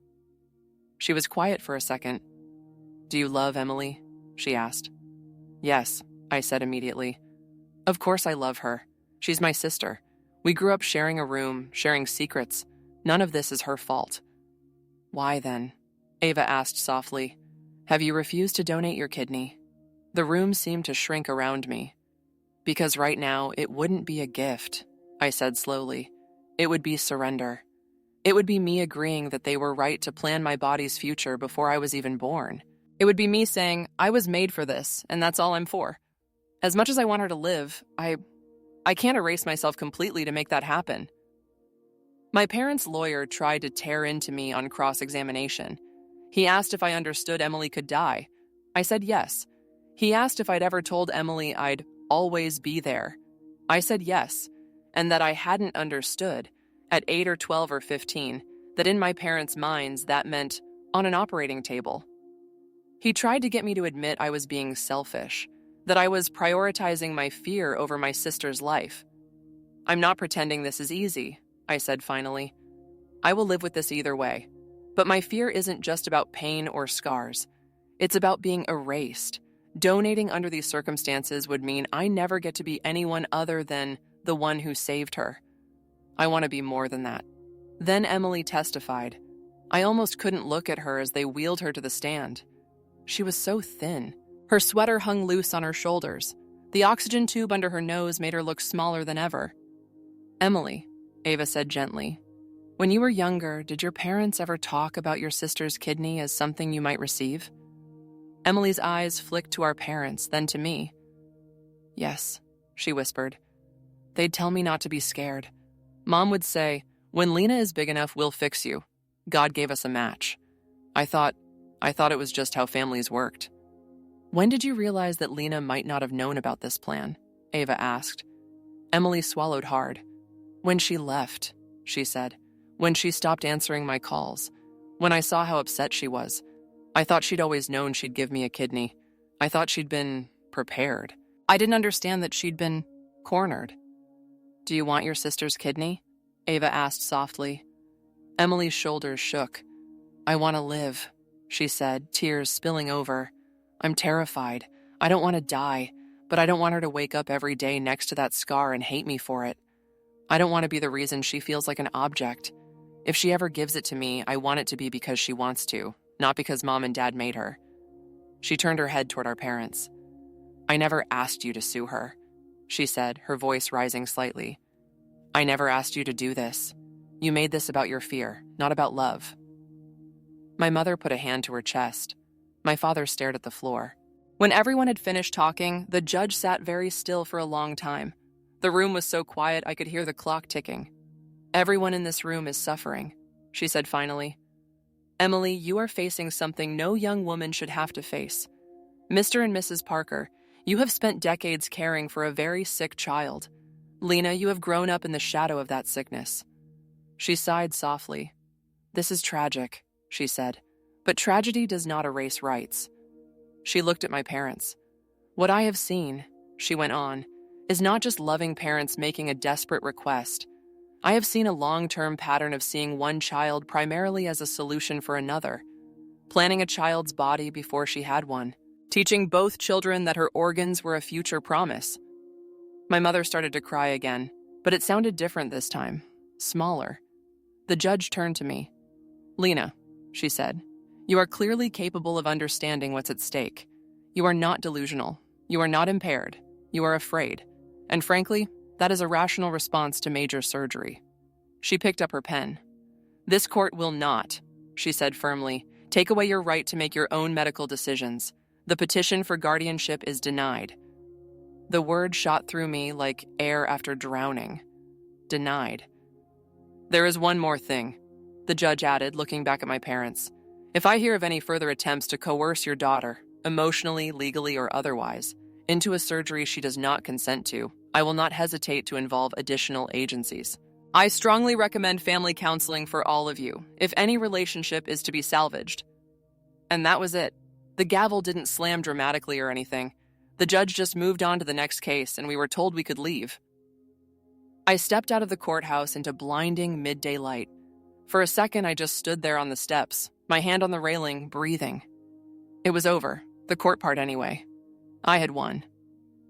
She was quiet for a second. Do you love Emily? She asked. Yes, I said immediately. Of course I love her. She's my sister. We grew up sharing a room, sharing secrets. None of this is her fault. Why then? Ava asked softly. Have you refused to donate your kidney? The room seemed to shrink around me. Because right now, it wouldn't be a gift, I said slowly. It would be surrender. It would be me agreeing that they were right to plan my body's future before I was even born. It would be me saying, I was made for this, and that's all I'm for. As much as I want her to live, I can't erase myself completely to make that happen. My parents' lawyer tried to tear into me on cross-examination. He asked if I understood Emily could die. I said yes. He asked if I'd ever told Emily I'd always be there. I said yes, and that I hadn't understood, at 8 or 12 or 15, that in my parents' minds that meant on an operating table. He tried to get me to admit I was being selfish, that I was prioritizing my fear over my sister's life. I'm not pretending this is easy, I said finally. I will live with this either way. But my fear isn't just about pain or scars. It's about being erased. Donating under these circumstances would mean I never get to be anyone other than the one who saved her. I want to be more than that. Then Emily testified. I almost couldn't look at her as they wheeled her to the stand. She was so thin. Her sweater hung loose on her shoulders. The oxygen tube under her nose made her look smaller than ever. Emily, Ava said gently, when you were younger, did your parents ever talk about your sister's kidney as something you might receive? Emily's eyes flicked to our parents, then to me. Yes, she whispered. They'd tell me not to be scared. Mom would say, when Lena is big enough, we'll fix you. God gave us a match. I thought it was just how families worked. When did you realize that Lena might not have known about this plan? Ava asked. Emily swallowed hard. When she left, she said. When she stopped answering my calls. When I saw how upset she was. I thought she'd always known she'd give me a kidney. I thought she'd been prepared. I didn't understand that she'd been cornered. Do you want your sister's kidney? Ava asked softly. Emily's shoulders shook. I want to live, she said, tears spilling over. I'm terrified. I don't want to die, but I don't want her to wake up every day next to that scar and hate me for it. I don't want to be the reason she feels like an object. If she ever gives it to me, I want it to be because she wants to, not because Mom and Dad made her. She turned her head toward our parents. I never asked you to sue her, she said, her voice rising slightly. I never asked you to do this. You made this about your fear, not about love. My mother put a hand to her chest. My father stared at the floor. When everyone had finished talking, the judge sat very still for a long time. The room was so quiet I could hear the clock ticking. Everyone in this room is suffering, she said finally. Emily, you are facing something no young woman should have to face. Mr. and Mrs. Parker, you have spent decades caring for a very sick child. Lena, you have grown up in the shadow of that sickness. She sighed softly. This is tragic, she said, but tragedy does not erase rights. She looked at my parents. What I have seen, she went on, is not just loving parents making a desperate request. I have seen a long-term pattern of seeing one child primarily as a solution for another, planning a child's body before she had one, teaching both children that her organs were a future promise. My mother started to cry again, but it sounded different this time, smaller. The judge turned to me. Lena, she said, you are clearly capable of understanding what's at stake. You are not delusional. You are not impaired. You are afraid. And frankly, that is a rational response to major surgery. She picked up her pen. This court will not, she said firmly, take away your right to make your own medical decisions. The petition for guardianship is denied. The word shot through me like air after drowning. Denied. There is one more thing, the judge added, looking back at my parents. If I hear of any further attempts to coerce your daughter, emotionally, legally, or otherwise, into a surgery she does not consent to, I will not hesitate to involve additional agencies. I strongly recommend family counseling for all of you, if any relationship is to be salvaged. And that was it. The gavel didn't slam dramatically or anything. The judge just moved on to the next case, and we were told we could leave. I stepped out of the courthouse into blinding midday light. For a second, I just stood there on the steps, my hand on the railing, breathing. It was over, the court part anyway. I had won.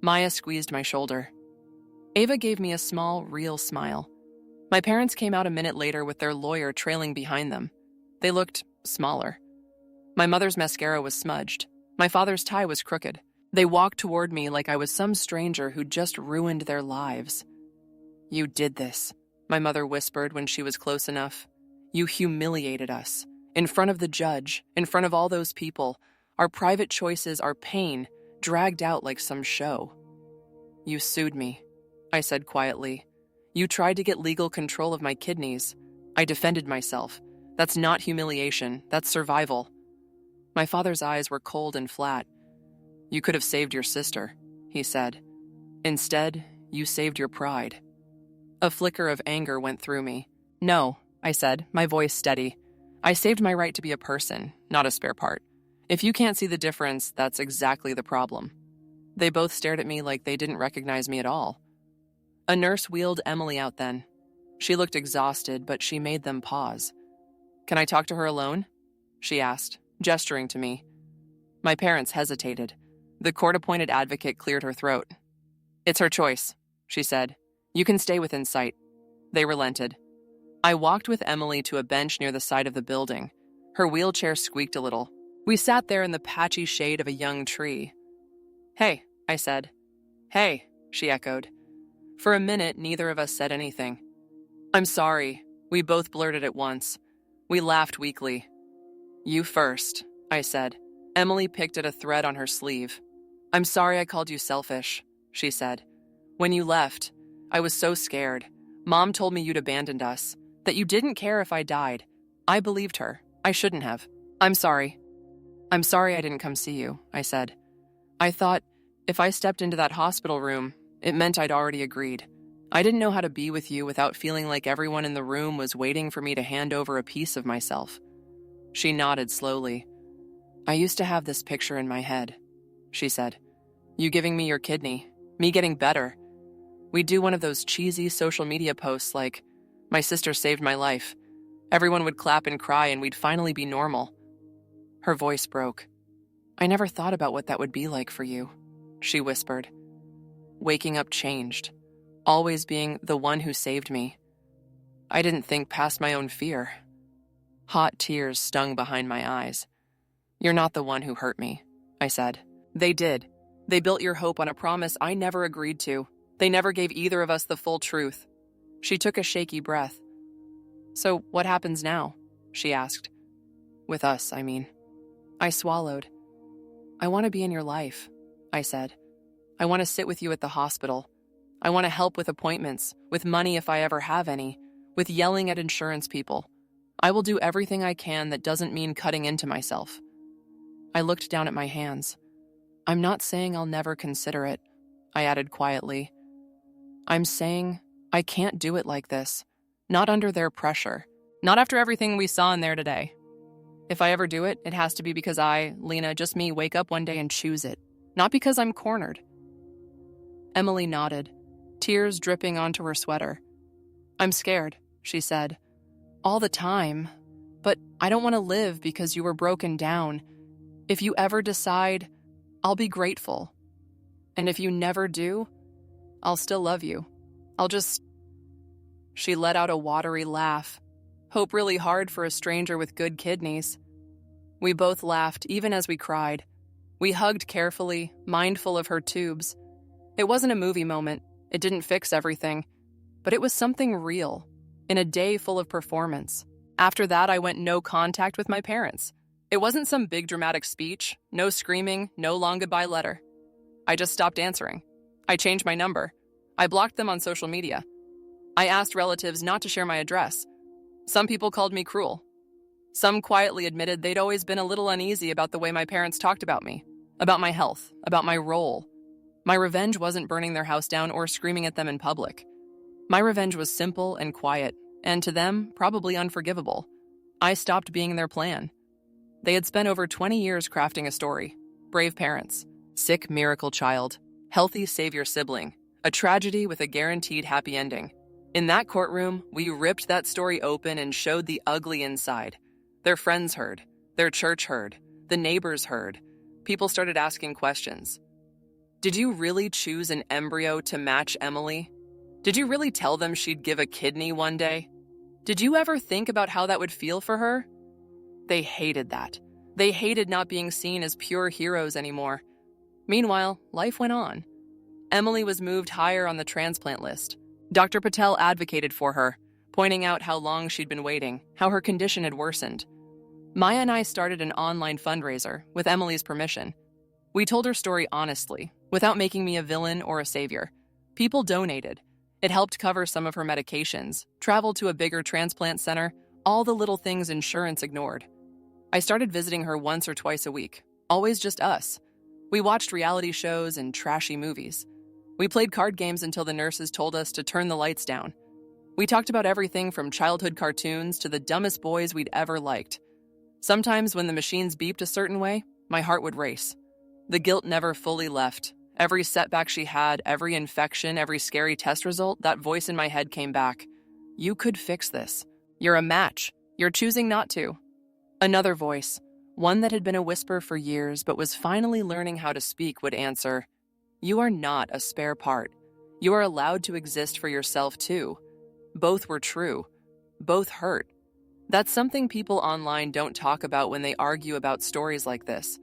Maya squeezed my shoulder. Ava gave me a small, real smile. My parents came out a minute later with their lawyer trailing behind them. They looked smaller. My mother's mascara was smudged. My father's tie was crooked. They walked toward me like I was some stranger who'd just ruined their lives. You did this, my mother whispered when she was close enough. You humiliated us. In front of the judge, in front of all those people. Our private choices, our pain, dragged out like some show. You sued me, I said quietly. You tried to get legal control of my kidneys. I defended myself. That's not humiliation, that's survival. My father's eyes were cold and flat. You could have saved your sister, he said. Instead, you saved your pride. A flicker of anger went through me. No, I said, my voice steady. I saved my right to be a person, not a spare part. If you can't see the difference, that's exactly the problem. They both stared at me like they didn't recognize me at all. A nurse wheeled Emily out then. She looked exhausted, but she made them pause. Can I talk to her alone? She asked, gesturing to me. My parents hesitated. The court-appointed advocate cleared her throat. It's her choice, she said. You can stay within sight. They relented. I walked with Emily to a bench near the side of the building. Her wheelchair squeaked a little. We sat there in the patchy shade of a young tree. Hey, I said. Hey, she echoed. For a minute, neither of us said anything. I'm sorry, we both blurted at once. We laughed weakly. You first, I said. Emily picked at a thread on her sleeve. I'm sorry I called you selfish, she said. When you left, I was so scared. Mom told me you'd abandoned us, that you didn't care if I died. I believed her. I shouldn't have. I'm sorry. I'm sorry I didn't come see you, I said. I thought if I stepped into that hospital room, it meant I'd already agreed. I didn't know how to be with you without feeling like everyone in the room was waiting for me to hand over a piece of myself. She nodded slowly. I used to have this picture in my head, she said. You giving me your kidney, me getting better. We'd do one of those cheesy social media posts like, my sister saved my life. Everyone would clap and cry and we'd finally be normal. Her voice broke. I never thought about what that would be like for you, she whispered. Waking up changed, always being the one who saved me. I didn't think past my own fear. Hot tears stung behind my eyes. You're not the one who hurt me, I said. They did. They built your hope on a promise I never agreed to. They never gave either of us the full truth. She took a shaky breath. So what happens now? She asked. With us, I mean. I swallowed. I want to be in your life, I said. I want to sit with you at the hospital. I want to help with appointments, with money if I ever have any, with yelling at insurance people. I will do everything I can that doesn't mean cutting into myself. I looked down at my hands. I'm not saying I'll never consider it, I added quietly. I'm saying I can't do it like this, not under their pressure, not after everything we saw in there today. If I ever do it, it has to be because I, Lena, just me, wake up one day and choose it, not because I'm cornered. Emily nodded, tears dripping onto her sweater. I'm scared, she said. All the time. But I don't want to live because you were broken down. If you ever decide, I'll be grateful. And if you never do, I'll still love you. I'll just... She let out a watery laugh. Hope really hard for a stranger with good kidneys. We both laughed, even as we cried. We hugged carefully, mindful of her tubes. It wasn't a movie moment. It didn't fix everything. But it was something real, in a day full of performance. After that, I went no contact with my parents. It wasn't some big dramatic speech, no screaming, no long goodbye letter. I just stopped answering. I changed my number. I blocked them on social media. I asked relatives not to share my address. Some people called me cruel. Some quietly admitted they'd always been a little uneasy about the way my parents talked about me, about my health, about my role. My revenge wasn't burning their house down or screaming at them in public. My revenge was simple and quiet, and to them, probably unforgivable. I stopped being their plan. They had spent over 20 years crafting a story. Brave parents, sick miracle child, healthy savior sibling, a tragedy with a guaranteed happy ending. In that courtroom, we ripped that story open and showed the ugly inside. Their friends heard, their church heard, the neighbors heard. People started asking questions. Did you really choose an embryo to match Emily? Did you really tell them she'd give a kidney one day? Did you ever think about how that would feel for her? They hated that. They hated not being seen as pure heroes anymore. Meanwhile, life went on. Emily was moved higher on the transplant list. Dr. Patel advocated for her, pointing out how long she'd been waiting, how her condition had worsened. Maya and I started an online fundraiser with Emily's permission. We told her story honestly, without making me a villain or a savior. People donated. It helped cover some of her medications, travel to a bigger transplant center, all the little things insurance ignored. I started visiting her once or twice a week, always just us. We watched reality shows and trashy movies. We played card games until the nurses told us to turn the lights down. We talked about everything from childhood cartoons to the dumbest boys we'd ever liked. Sometimes when the machines beeped a certain way, my heart would race. The guilt never fully left. Every setback she had, every infection, every scary test result, that voice in my head came back. You could fix this. You're a match. You're choosing not to. Another voice, one that had been a whisper for years but was finally learning how to speak, would answer, you are not a spare part. You are allowed to exist for yourself too. Both were true. Both hurt. That's something people online don't talk about when they argue about stories like this.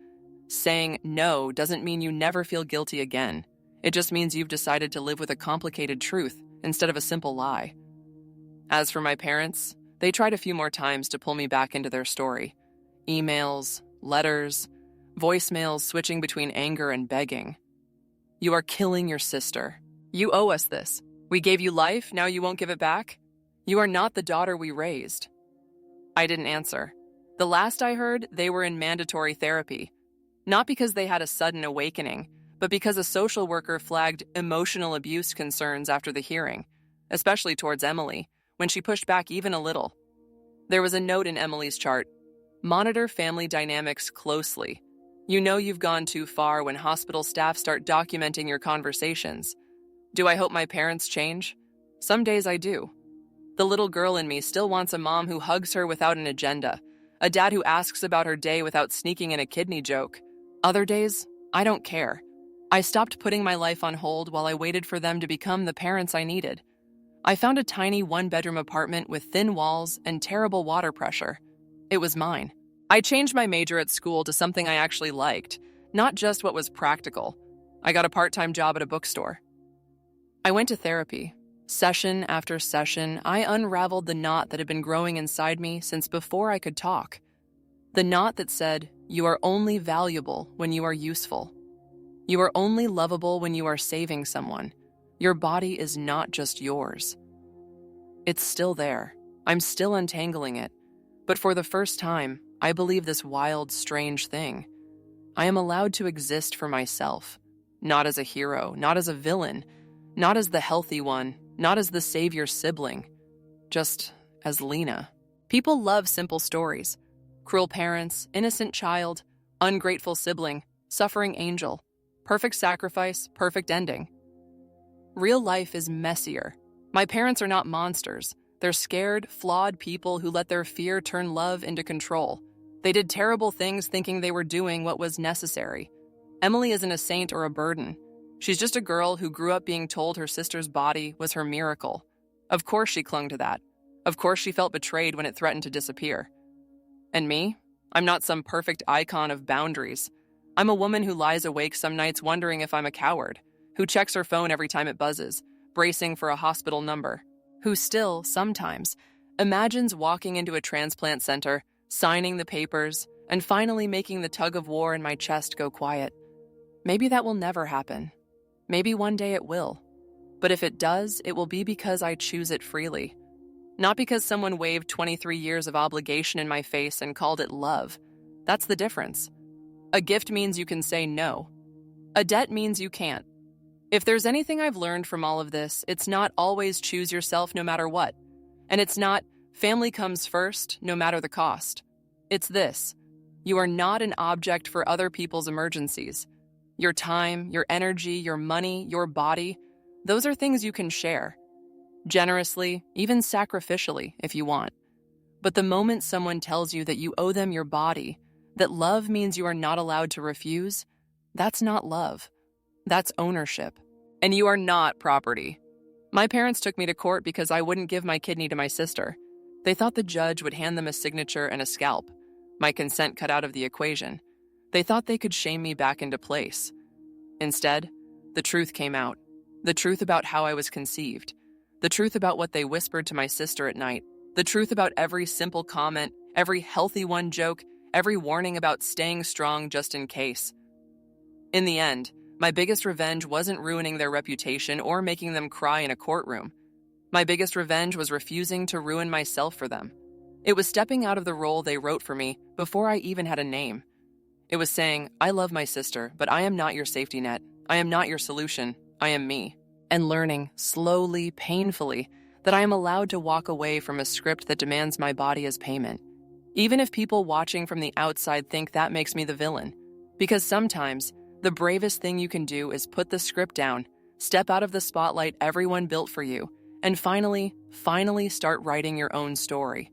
Saying no doesn't mean you never feel guilty again. It just means you've decided to live with a complicated truth instead of a simple lie. As for my parents, they tried a few more times to pull me back into their story. Emails, letters, voicemails switching between anger and begging. You are killing your sister. You owe us this. We gave you life, now you won't give it back? You are not the daughter we raised. I didn't answer. The last I heard, they were in mandatory therapy. Not because they had a sudden awakening, but because a social worker flagged emotional abuse concerns after the hearing, especially towards Emily, when she pushed back even a little. There was a note in Emily's chart. Monitor family dynamics closely. You know you've gone too far when hospital staff start documenting your conversations. Do I hope my parents change? Some days I do. The little girl in me still wants a mom who hugs her without an agenda, a dad who asks about her day without sneaking in a kidney joke. Other days, I don't care. I stopped putting my life on hold while I waited for them to become the parents I needed. I found a tiny one-bedroom apartment with thin walls and terrible water pressure. It was mine. I changed my major at school to something I actually liked, not just what was practical. I got a part-time job at a bookstore. I went to therapy. Session after session, I unraveled the knot that had been growing inside me since before I could talk. The knot that said, you are only valuable when you are useful. You are only lovable when you are saving someone. Your body is not just yours. It's still there. I'm still untangling it. But for the first time, I believe this wild, strange thing. I am allowed to exist for myself, not as a hero, not as a villain, not as the healthy one, not as the savior sibling, just as Lena. People love simple stories. Cruel parents, innocent child, ungrateful sibling, suffering angel, perfect sacrifice, perfect ending. Real life is messier. My parents are not monsters. They're scared, flawed people who let their fear turn love into control. They did terrible things thinking they were doing what was necessary. Emily isn't a saint or a burden. She's just a girl who grew up being told her sister's body was her miracle. Of course she clung to that. Of course she felt betrayed when it threatened to disappear. And me? I'm not some perfect icon of boundaries. I'm a woman who lies awake some nights wondering if I'm a coward, who checks her phone every time it buzzes, bracing for a hospital number, who still, sometimes, imagines walking into a transplant center, signing the papers, and finally making the tug of war in my chest go quiet. Maybe that will never happen. Maybe one day it will. But if it does, it will be because I choose it freely. Not because someone waved 23 years of obligation in my face and called it love. That's the difference. A gift means you can say no. A debt means you can't. If there's anything I've learned from all of this, it's not always choose yourself no matter what. And it's not family comes first no matter the cost. It's this: you are not an object for other people's emergencies. Your time, your energy, your money, your body, those are things you can share. Generously, even sacrificially, if you want. But the moment someone tells you that you owe them your body, that love means you are not allowed to refuse, that's not love. That's ownership. And you are not property. My parents took me to court because I wouldn't give my kidney to my sister. They thought the judge would hand them a signature and a scalp, my consent cut out of the equation. They thought they could shame me back into place. Instead, the truth came out. The truth about how I was conceived. The truth about what they whispered to my sister at night. The truth about every simple comment, every healthy one joke, every warning about staying strong just in case. In the end, my biggest revenge wasn't ruining their reputation or making them cry in a courtroom. My biggest revenge was refusing to ruin myself for them. It was stepping out of the role they wrote for me before I even had a name. It was saying, I love my sister, but I am not your safety net. I am not your solution. I am me. And learning, slowly, painfully, that I am allowed to walk away from a script that demands my body as payment. Even if people watching from the outside think that makes me the villain. Because sometimes, the bravest thing you can do is put the script down, step out of the spotlight everyone built for you, and finally start writing your own story.